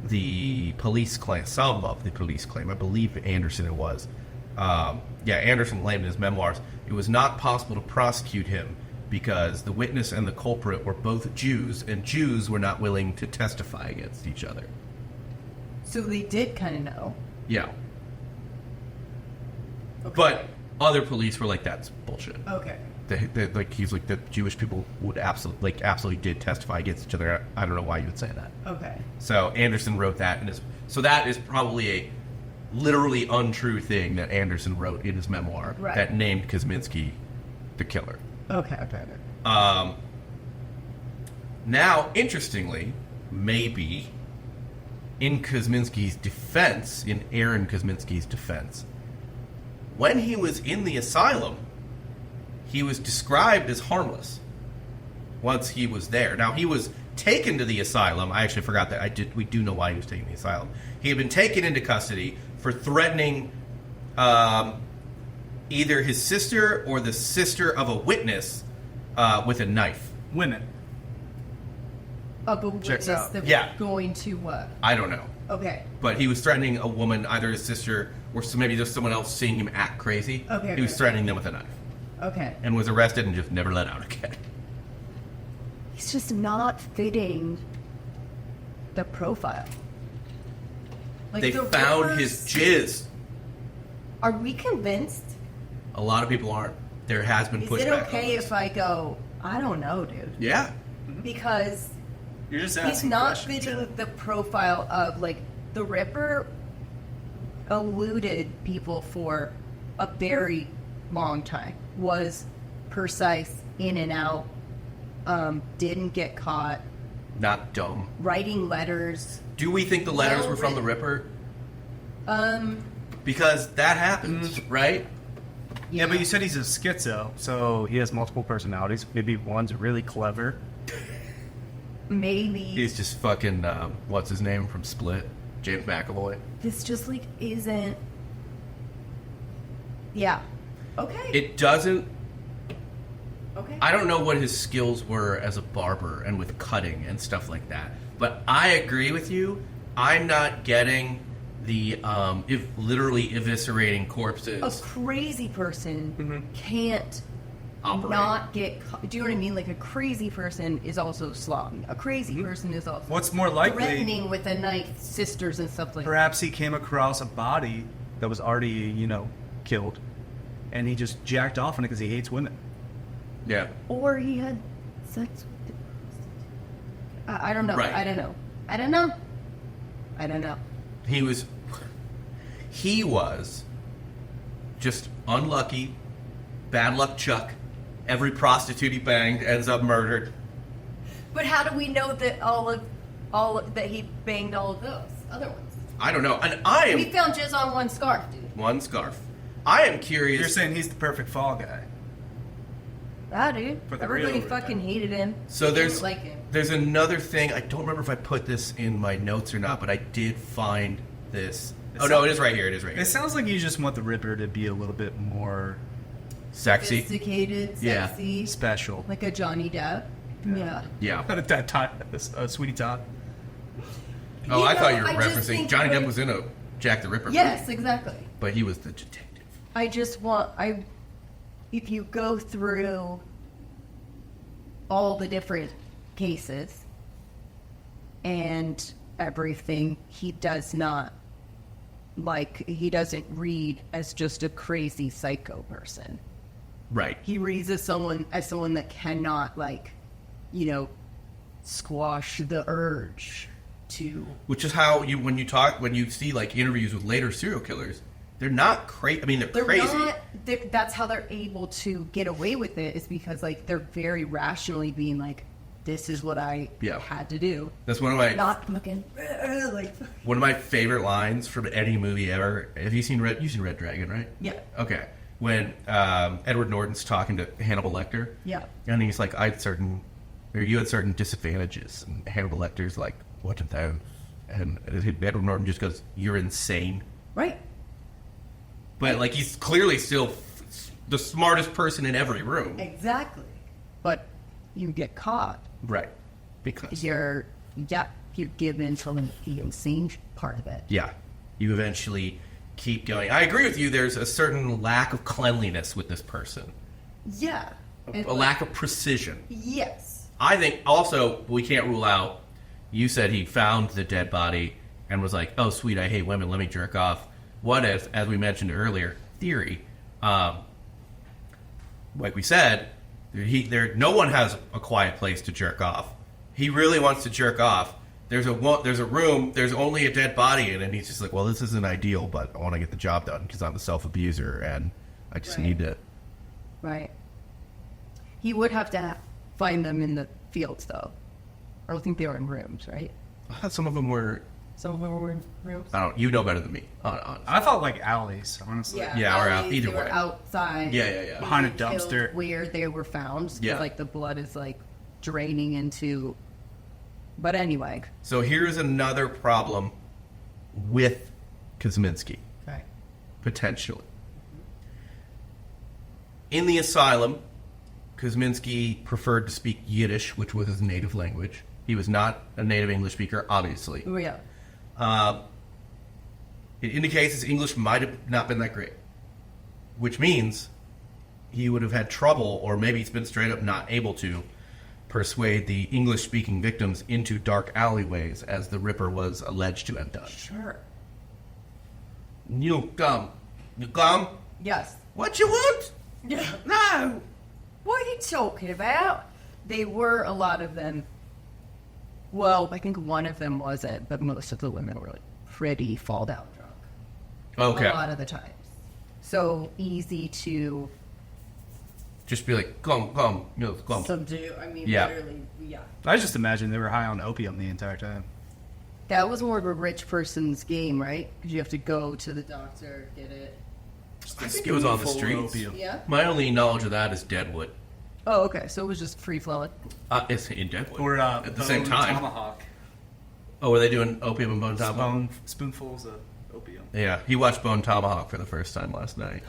the police claim, some of the police claim, I believe Anderson it was, Anderson claimed in his memoirs, it was not possible to prosecute him because the witness and the culprit were both Jews, and Jews were not willing to testify against each other. So they did kind of know. Yeah. Okay. But other police were like, that's bullshit. Okay. He's like, the Jewish people would absolutely did testify against each other. I don't know why you would say that. Okay. So Anderson wrote that, so that is probably a literally untrue thing that Anderson wrote in his memoir Right. that named Kosminsky the killer. Okay. Now, interestingly, maybe in Kosminsky's defense, in Aaron Kosminski's defense, when he was in the asylum, he was described as harmless once he was there. Now, he was taken to the asylum. I actually forgot that. We do know why he was taken to the asylum. He had been taken into custody for threatening either his sister or the sister of a witness with a knife. Women. Of a witness Checks out. that Yeah. was going to what? I don't know. Okay. But he was threatening a woman, either his sister or maybe there's someone else seeing him act crazy. Okay, He was okay. threatening them with a knife Okay. and was arrested and just never let out again. He's just not fitting the profile. Like They the found Rippers- his jizz. Are we convinced? A lot of people aren't. There has been Is pushback. it on okay this. if I go, I don't know, dude? Yeah. Because You're just he's asking not questions. fitting the profile of, like, the Ripper eluded people for a very long time. Was precise, in and out, didn't get caught, Not dumb. writing letters. Do we think the letters Well were from the written. Ripper? Because that happens, right? Yeah, but you said he's a schizo, so he has multiple personalities. Maybe one's really clever. maybe He's just fucking, what's his name from Split? James McAvoy. this just, like, isn't. Yeah. Okay. It doesn't. Okay. I don't know what his skills were as a barber and with cutting and stuff like that. But I agree with you. I'm not getting the literally eviscerating corpses. A crazy person can't Operate. not get caught. Do you know what I mean? Like, a crazy person is also slogging. A crazy person is also What's more likely, threatening with a knife sisters and stuff like that. perhaps he came across a body that was already, killed, and he just jacked off on it because he hates women. Yeah. Or he had sex with the I don't know. Right. I don't know. He was just unlucky, bad luck Chuck. Every prostitute he banged ends up murdered. But how do we know that that he banged all of those other ones? I don't know. And I We am found jizz on one scarf, dude. one scarf. I am curious. You're saying he's the perfect fall guy. Ah, dude. For the Everybody real fucking guy. hated him. So They there's didn't like him. there's another thing. I don't remember if I put this in my notes or not, but I did find this. Oh no, it is right here. It is right here. It sounds like you just want the Ripper to be a little bit more Sexy. Sophisticated, Yeah. sexy, special. like a Johnny Depp. Yeah. Yeah. That Todd, Sweetie Todd. Oh, I thought you were I just referencing think Johnny when- Depp was in a Jack the Ripper. Yes, movie, exactly. but he was the detective. I just want if you go through all the different cases and everything, he doesn't read as just a crazy psycho person. Right. He reads as someone that cannot, like, you know, squash the urge to. Which is how when you see like interviews with later serial killers, they're not crazy. I mean, they're crazy. That's how they're able to get away with it, is because like they're very rationally being like, this is what I had to do. That's one of my not fucking like one of my favorite lines from any movie ever. Have you seen Red Dragon, right? Yeah. Okay. When Edward Norton's talking to Hannibal Lecter. Yeah. And he's like, you had certain disadvantages, and Hannibal Lecter's like, what of those? And Edward Norton just goes, you're insane. Right. But like he's clearly still the smartest person in every room. Exactly. But you get caught. Right. Because you're given from the insane part of it. Yeah. You eventually keep going. I agree with you. There's a certain lack of cleanliness with this person. Yeah. A lack of precision. Yes. I think also we can't rule out. You said he found the dead body and was like, "Oh, sweet, I hate women. Let me jerk off." What if, as we mentioned earlier, theory? Like we said, no one has a quiet place to jerk off. He really wants to jerk off. There's a room. There's only a dead body in it. And he's just like, well, this isn't ideal, but I want to get the job done because I'm a self-abuser and I just need to. Right. He would have to find them in the fields, though. I don't think they were in rooms, right? Some of them were. Some of them were in rooms. I don't. You know better than me. I thought like alleys, honestly. Yeah, or out either they way. were outside. Yeah. Behind a dumpster. Where they were found. Yeah. Like the blood is like draining into. But anyway. So here's another problem with Kosminsky. Okay. Potentially. In the asylum, Kosminsky preferred to speak Yiddish, which was his native language. He was not a native English speaker, obviously. Oh, yeah. It indicates his English might have not been that great, which means he would have had trouble, or maybe he's been straight up not able to, persuade the English-speaking victims into dark alleyways, as the Ripper was alleged to have done. Sure. You come. Yes. What you want? Yeah. No. What are you talking about? They were, a lot of them. Well, I think one of them wasn't, but most of the women were like pretty fall down drunk. Okay. A lot of the times. So easy to Just be like, come, subdue. I mean, Yeah. literally, yeah. I just imagine they were high on opium the entire time. That was more of a rich person's game, right? Because you have to go to the doctor, get it. I think it was on the Full of streets. opium. Yeah? My only knowledge of that is Deadwood. Oh, okay. So it was just free flowing. It's in Deadwood. Or at the same bone time. tomahawk. Oh, were they doing opium and Bone Tomahawk? Spoonfuls of opium. Yeah, he watched Bone Tomahawk for the first time last night.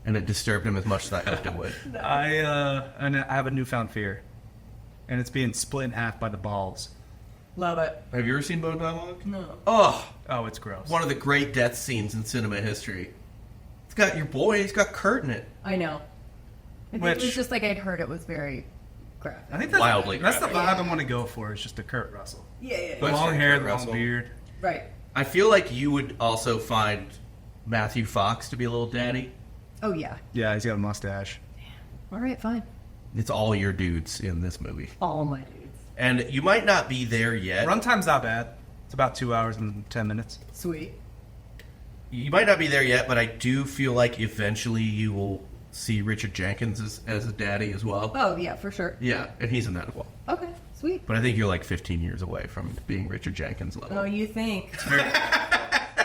And it disturbed him as much as I hoped it would. I have a newfound fear, and it's being split in half by the balls. Love it. Have you ever seen Bone Tomahawk? No. Oh, Oh, it's gross. one of the great death scenes in cinema history. It's got your boy, he's got Kurt in it. I know. It Which- was just like I'd heard it was very graphic. I think that's, Wildly that's the graphic. vibe I want to go for. Is just a Kurt Russell. Yeah. But- Long hair, Kurt long Russell. beard. Right. I feel like you would also find Matthew Fox to be a little daddy. Oh, yeah. Yeah, he's got a mustache. All right, fine. It's all your dudes in this movie. All my dudes. And you might not be there yet. Runtime's not bad. It's about 2 hours and 10 minutes. Sweet. You might not be there yet, but I do feel like eventually you will see Richard Jenkins as a daddy as well. Oh, yeah, for sure. Yeah, and he's in that as well. Okay, sweet. But I think you're like 15 years away from being Richard Jenkins level. Oh, you think?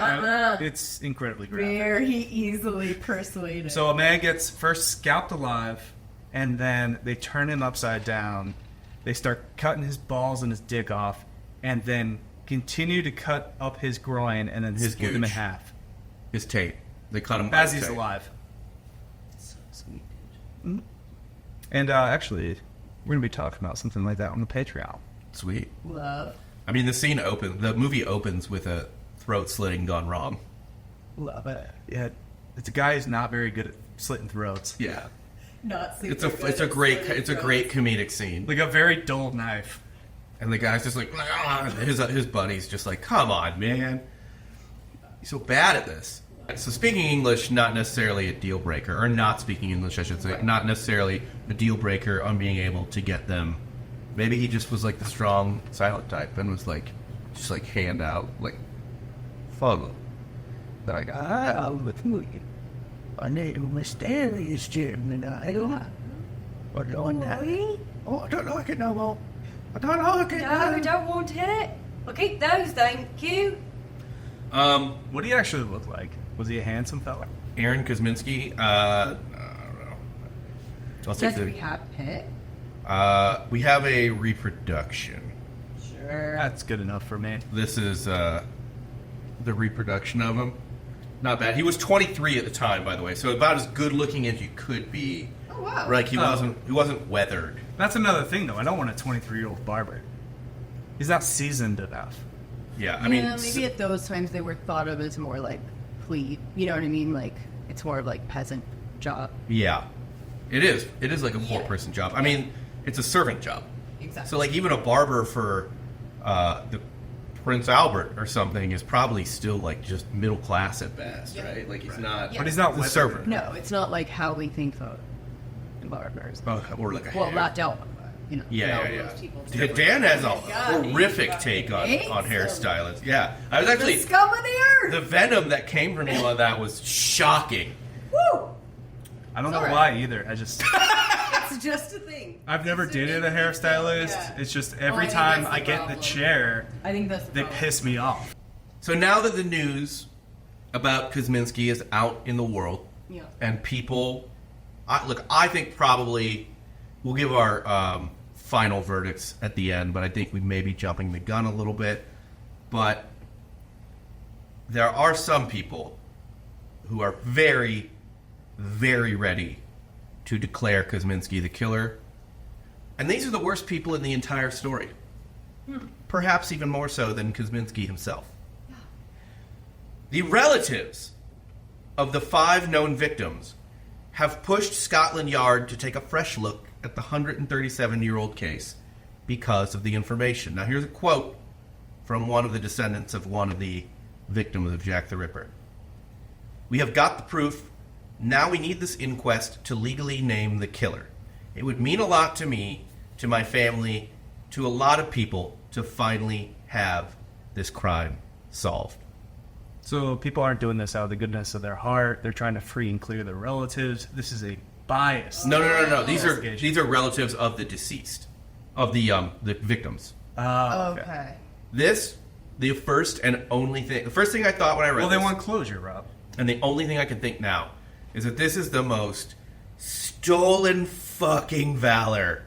It's incredibly graphic. Very easily persuaded. So a man gets first scalped alive, and then they turn him upside down. They start cutting his balls and his dick off, and then continue to cut up his groin, and then His split him in gooch. half His tape. They cut him as by he's tape. alive. So sweet. And actually, we're gonna be talking about something like that on the Patreon. Sweet. Love. I mean, the movie opens with a throat slitting gone wrong. Love it. Yeah, it's a guy who's not very good at slitting throats. Yeah. Not super It's a good at great slitting comedic scene. Like a very dull knife. And the guy's just like, "Ah," his buddy's just like, come on, man. He's so bad at this. So speaking English, not necessarily a deal breaker, or not speaking English, I should say, not necessarily a deal breaker on being able to get them. Maybe he just was like the strong, silent type and was like, just like hand out, like, follow. Like, I'm with you. I need a mysterious German idol. I don't know. Oh, I don't like it no more. I don't like it. No, I don't want it. I'll keep those, thank you. What do you actually look like? Was he a handsome fella? Aaron Kosminski, I don't know. So I'll take Does we have Pitt? we have a reproduction. Sure. That's good enough for me. This is the reproduction of him. Not bad. He was 23 at the time, by the way, so about as good looking as you could be. Oh wow. Like he wasn't weathered. That's another thing, though. I don't want a 23-year-old barber. He's not seasoned enough. Yeah, I mean, maybe at those times they were thought of as more like plebe. You know what I mean? Like it's more of like peasant job. yeah, it is. It is like a poor-person job. I mean, it's a servant job. Exactly. So like even a barber for the Prince Albert or something is probably still like just middle class at best, right? Like he's not. Yeah. But he's not the weathered. servant. No, it's not like how we think of barbers. Or like a Well, hair. not Del. You know. Yeah. most people- Dan has a God, he's horrific fucking take on hates hairstylists. Yeah, I was The actually scum of the earth. the venom that came from you on that was shocking. Woo! I don't know Sorry. why either. I just... It's just a thing. I've never It's dated a hairstylist. Yeah. It's just I every think time that's I the get in the problem. chair, I think that's. the they problem. piss me off. So now that the news about Kosminsky is out in the world, Yeah. and people, I think probably we'll give our final verdicts at the end, but I think we may be jumping the gun a little bit. But there are some people who are very, very ready to declare Kosminsky the killer. And these are the worst people in the entire story. Perhaps even more so than Kosminsky himself. The relatives of the 5 known victims have pushed Scotland Yard to take a fresh look at the 137-year-old case because of the information. Now here's a quote from one of the descendants of one of the victims of Jack the Ripper. "We have got the proof. Now we need this inquest to legally name the killer. It would mean a lot to me, to my family, to a lot of people to finally have this crime solved." So people aren't doing this out of the goodness of their heart. They're trying to free and clear their relatives. This is a bias. No. These Investigation. are relatives of the deceased, of the victims. Okay. The first thing I thought when I read Well, they this, want closure, Rob. and the only thing I can think now is that this is the most stolen fucking valor.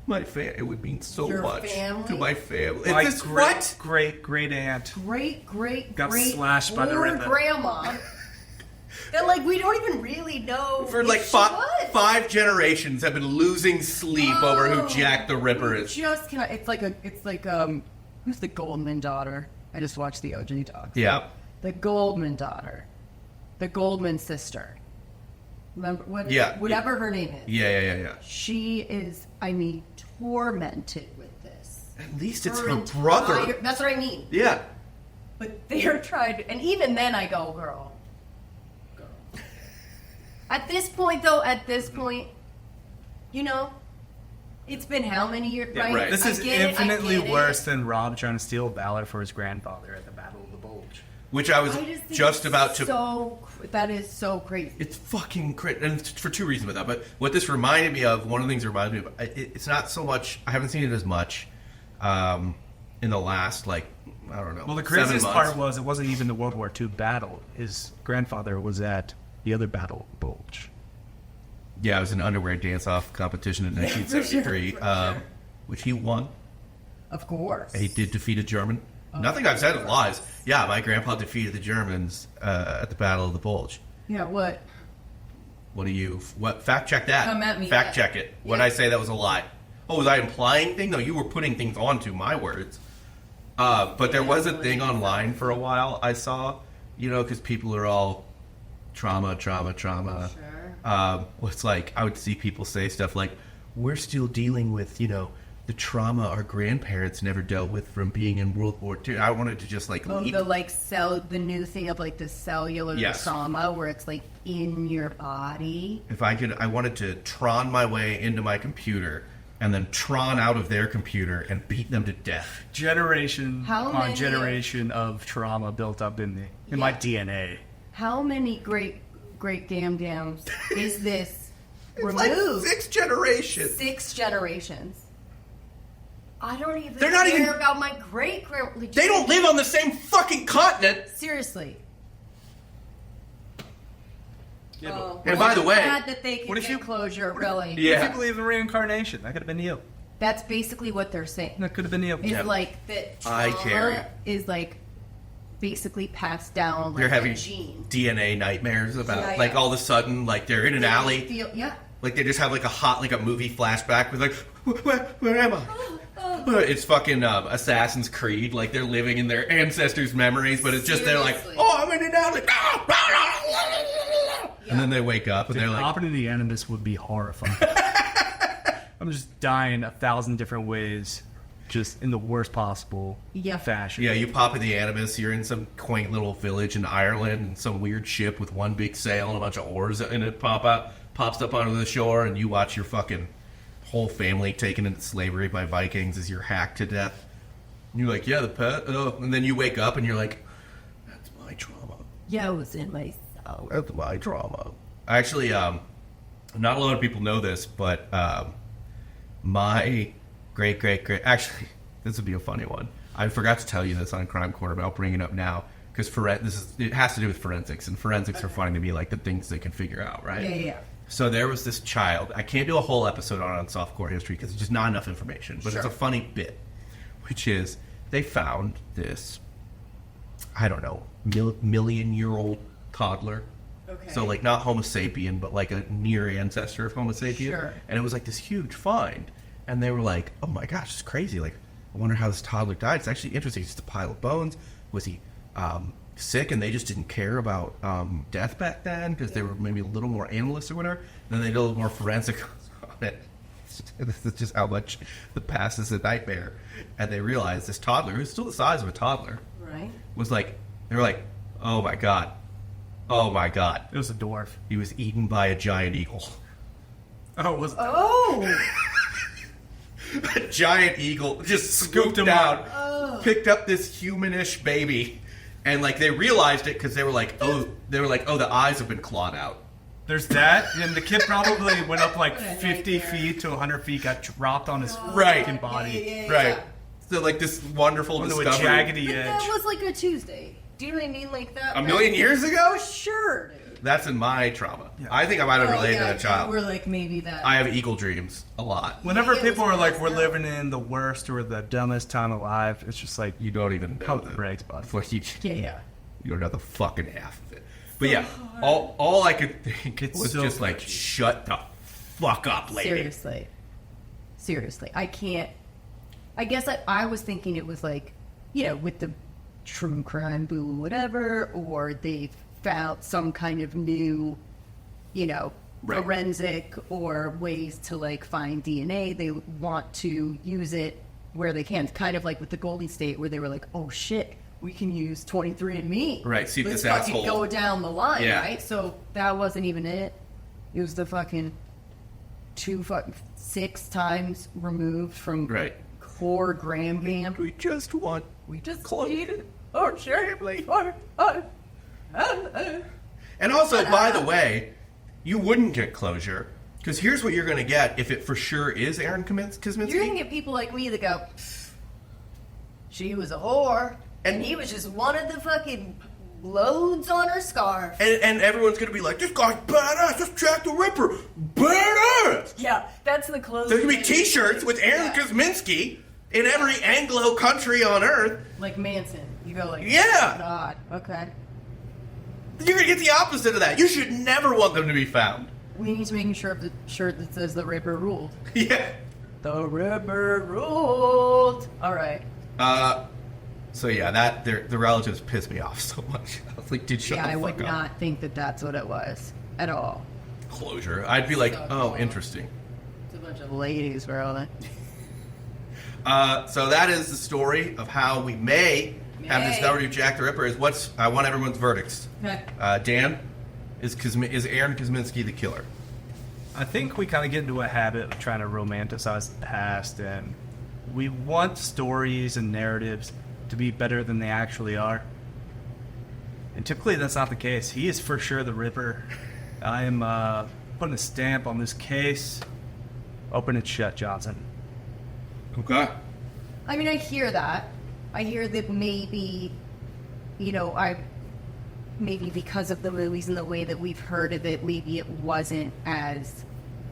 It would mean so Your much family? to my family. My It's this, what? great aunt. Great Got slashed by the or Ripper. grandma. That like we don't even really know For if like she five, was. 5 generations have been losing sleep over who Jack the Ripper we is. Just cannot. It's like who's the Goldman daughter? I just watched the OG docs. Yeah. The Goldman daughter, the Goldman sister. Remember what? Yeah. Whatever her name is. Yeah. She is, I mean, tormented with this. At least it's her entire- brother. That's what I mean. Yeah. But they are trying to, and even then I go, girl. At this point, you know, it's been how many years, right? right. This I is get it, I infinitely get it. worse than Rob trying to steal valor for his grandfather at the Battle of the Bulge. Which I was I just think just it's about to. that is so crazy. It's fucking crazy, and it's for 2 reasons with that. But what this reminded me of, one of the things it reminded me of, it's not so much. I haven't seen it as much in the last, like, I don't know. Well, the 7 craziest months. part was it wasn't even the World War II battle. His grandfather was at the other Battle of the Bulge. Yeah, it was an underwear dance-off competition in 1973, for sure. which he won. Of course. And he did defeat a German. Nothing I've said is lies. Yeah, my grandpa defeated the Germans at the Battle of the Bulge. Yeah, what? What? Fact check that. Come at me. Fact check it. When Yeah. I say that was a lie. Oh, was I implying things? No, you were putting things onto my words. But there was a thing online for a while I saw, because people are all trauma. Sure. was like, I would see people say stuff like, we're still dealing with, the trauma our grandparents never dealt with from being in World War II. I wanted to just like leap. The new thing of like the cellular trauma where it's like in your body. If I could, I wanted to Tron my way into my computer and then Tron out of their computer and beat them to death. Generation on generation of trauma built up in my DNA. How many great dams is this removed? Like 6 generations. 6 generations. I don't even They're not care even, about my great-grandma. They don't live on the same fucking continent. Seriously. Yeah, Oh, and by the way, glad that they can what if get you- closure, really. Yeah. If you believe in reincarnation, that could have been you. That's basically what they're saying. That could have been you. It's like that I trauma carry. is like basically passed down like You're having a gene. DNA nightmares about, Yeah, like yeah. all of a sudden, like they're in an alley. Like they just have like a movie flashback with like, where am I? It's fucking Assassin's Creed. Like they're living in their ancestors' memories, but it's just they're like, Seriously. oh, I'm in an alley. And then they wake up and they're like, Hopping in the Animus would be horrifying. I'm just dying 1,000 different ways, just in the worst possible fashion. yeah, you pop in the Animus. You're in some quaint little village in Ireland, and some weird ship with one big sail and a bunch of oars in it pops up onto the shore, and you watch your fucking whole family taken into slavery by Vikings as you're hacked to death. And you're like, yeah, the pet. Oh. And then you wake up and you're like, that's my trauma. Yeah, it was in my soul. That's my trauma. Actually, not a lot of people know this, but my great actually, this would be a funny one. I forgot to tell you this on Crime Corner, but I'll bring it up now because it has to do with forensics, and forensics are funny to me, like the things they can figure out, right? Yeah. So there was this child. I can't do a whole episode on softcore history because it's just not enough information. But it's a funny bit, which is they found this, I don't know, million-year-old toddler. Okay. So like not Homo sapien, but like a near ancestor of Homo sapien. Sure. And it was like this huge find. And they were like, oh my gosh, it's crazy. Like, I wonder how this toddler died. It's actually interesting. It's just a pile of bones. Was he sick and they just didn't care about death back then because they were maybe a little more analysts or whatever? And then they did a little more forensic on it. This is just how much the past is a nightmare. And they realized this toddler, who's still the size of a toddler, Right. was like, they were like, oh my God. Oh my God. It was a dwarf. He was eaten by a giant eagle. Oh, it was. Oh! A giant eagle just scooped him out, picked up this humanish baby, and like they realized it because they were like, oh, the eyes have been clawed out. There's that, and the kid probably went up like 50 feet to 100 feet, got dropped on his fucking body. Right. So like this wonderful Onto a discovery. jaggedy But edge. that was like a Tuesday. Do you know what I mean? Like that. A million years ago? Sure, dude. That's in my trauma. I think I might have related to that child. We're like maybe that. I have eagle dreams a lot. Whenever Yeah, it people was are like, we're messed up. living in the worst or the dumbest time alive, it's just like, You don't even know how that. brags about it. Like, you Yeah. don't know the fucking half of it. But yeah, all I could think was so just like, shut the fuck up, lady. Seriously. I can't. I guess I was thinking it was like, with the true crime boo whatever, or they found some kind of new, Right. forensic or ways to like find DNA. They want to use it where they can. Kind of like with the Golden State where they were like, oh shit, we can use 23andMe. Right, see if Let's this fucking asshole- go down the line, Yeah. right? So that wasn't even it. It was the fucking 6 times removed from Right. core Graham Bam. We just Needed our family. And also, by the way, you wouldn't get closure because here's what you're going to get if it for sure is Aaron Kosminski. You're gonna get people like me that go, she was a whore, and he was just one of the fucking loads on her scarf. And everyone's going to be like, this guy's badass. Just Jack the Ripper. Badass. Yeah, that's the clothes. There's going to be t-shirts with Aaron Kosminski in every Anglo country on earth. Like Manson. You go like, Yeah. God, okay. You're going to get the opposite of that. You should never want them to be found. We need to make a shirt that says the Ripper ruled. Yeah. The Ripper ruled. All right. So yeah, the relatives pissed me off so much. I was like, dude, shut Yeah, the I fuck would up. not think that that's what it was at all. closure. I'd be like, So oh, cool. interesting. It's a bunch of ladies, bro. So that is the story of how we may have discovered who Jack the Ripper is. I want everyone's verdicts. Okay. Dan, is Aaron Kosminski the killer? I think we kind of get into a habit of trying to romanticize the past, and we want stories and narratives to be better than they actually are. And typically that's not the case. He is for sure the Ripper. I am putting a stamp on this case. Open it shut, Johnson. Okay. I mean, I hear that. I hear that maybe, maybe because of the movies and the way that we've heard of it, maybe it wasn't as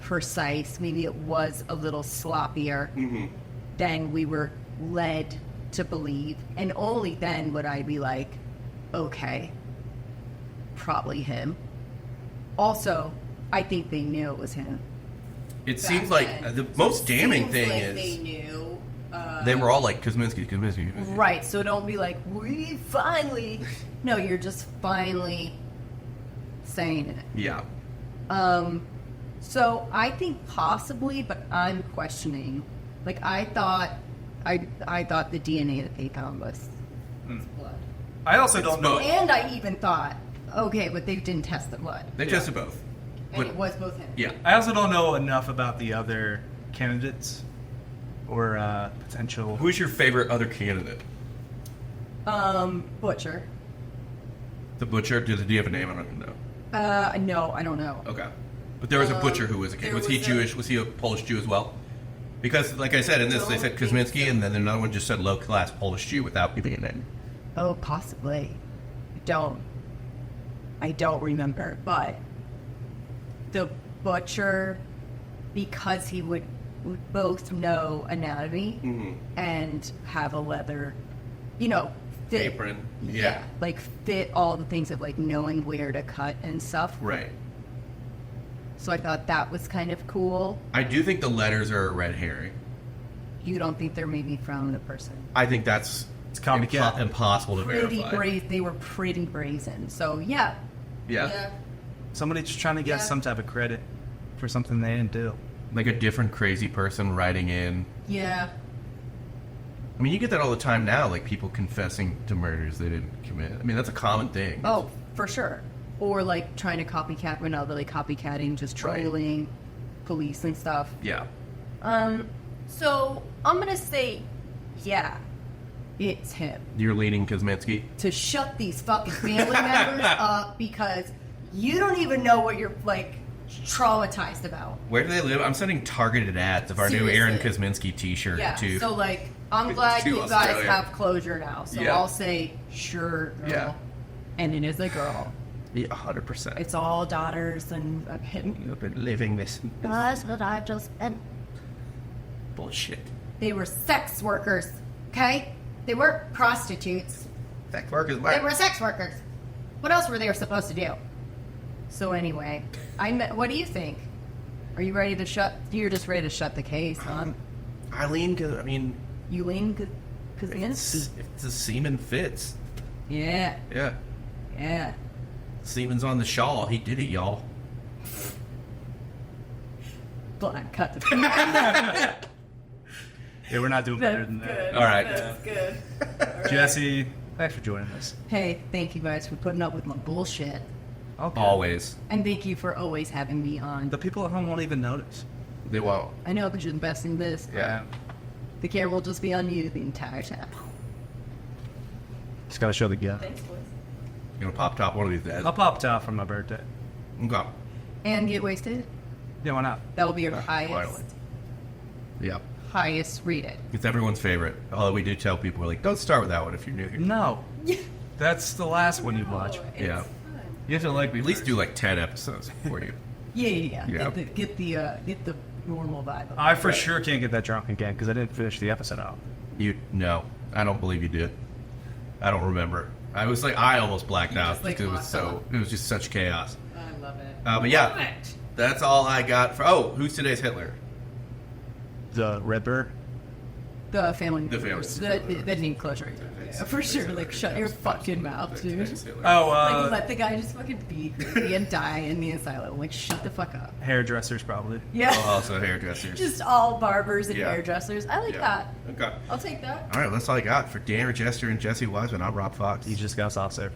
precise. Maybe it was a little sloppier than we were led to believe. And only then would I be like, okay, probably him. Also, I think they knew it was him. It seems like the most damning thing is they knew. they were all like Kosminski. Right, so don't be like, we finally. No, you're just finally saying it. Yeah. So I think possibly, but I'm questioning. Like I thought the DNA that they found was blood. I also don't know. And I even thought, okay, but they didn't test the blood. They tested both. And But- it was both him. Yeah. I also don't know enough about the other candidates or potential. Who's your favorite other candidate? Butcher. The butcher? Do you have a name? I don't even know. No, I don't know. Okay. But there was a butcher who was a there Was he was a- Jewish? Was he a Polish Jew as well? Because, like I said, in this, they said Don't think Kosminski, so. and then another one just said low-class Polish Jew without giving a name. Oh, possibly. I don't remember, but the butcher, because he would both know anatomy and have a leather, fit. Apron. Yeah. Like fit all the things of like knowing where to cut and stuff. Right. So I thought that was kind of cool. I do think the letters are a red herring. You don't think they're maybe from the person? I think that's copycat. impossible to Pretty verify. they were pretty brazen. So yeah. Yeah. Somebody just trying to get Yeah. some type of credit for something they didn't do. Like a different crazy person writing in. Yeah. I mean, you get that all the time now, like people confessing to murders they didn't commit. I mean, that's a common thing. Oh, for sure. Or like trying to copycat, but not really copycatting, just Right. trolling police and stuff. Yeah. So I'm gonna say, yeah, it's him. You're leaning Kosminski? To shut these fucking family members up because you don't even know what you're like traumatized about. Where do they live? I'm sending targeted ads of our new Aaron Seriously. Kosminski t-shirt Yeah. too. So like, I'm glad To you guys Australia. have closure now. So Yeah. I'll say, sure, girl. Yeah. And it is a girl. Yeah, 100%. It's all daughters and him. You've been living this That's what I've just been. bullshit. They were sex workers, okay? They weren't prostitutes. Sex work is They were sex workers. What else were they supposed to do? So anyway, what do you think? Are you ready to shut? You're just ready to shut the case, huh? Eileen, I mean, You lean because if the semen fits. yeah, Yeah. yeah. Semen's on the shawl. He did it, y'all. Black cut the. Yeah, we're not doing better than that. good. All right. That's good. Jesse, thanks for joining us. Hey, thank you guys for putting up with my bullshit, Okay. Always. and thank you for always having me on. The people at home won't even notice. They won't. I know because you're the best in this. Yeah. The camera will just be on you the entire time. Just gotta show the gift. Thanks, boys. You gonna pop top one of these days? I'll pop top for my birthday. Okay. And get wasted. Yeah, why not? That will be your Finally. Yeah. highest rated. It's everyone's favorite. Although we do tell people, we're like, don't start with that one if you're new here. No. That's the last one you watch. Yeah. You have to like me. At least do like 10 episodes for you. Yeah. Yeah. Get the normal vibe. of I it. for sure can't get that drunk again because I didn't finish the episode out. No, I don't believe you did. I don't remember. I was like, I almost blacked out just, like, because it was just such chaos. I love it. But yeah, that's all I got for. Oh, who's today's Hitler? The Ripper. The family. The family. That need closure. for sure. Like, shut your fucking mouth, dude. Oh, Like, let the guy just fucking be crazy and die in the asylum. Like, shut the fuck up. hairdressers probably. Yeah. Also hairdressers. Just all barbers and Yeah. hairdressers. I like that. Okay. I'll take that. All right, that's all I got for Dan Regester and Jessie Wiseman. I'm Rob Fox. You just got soft serve.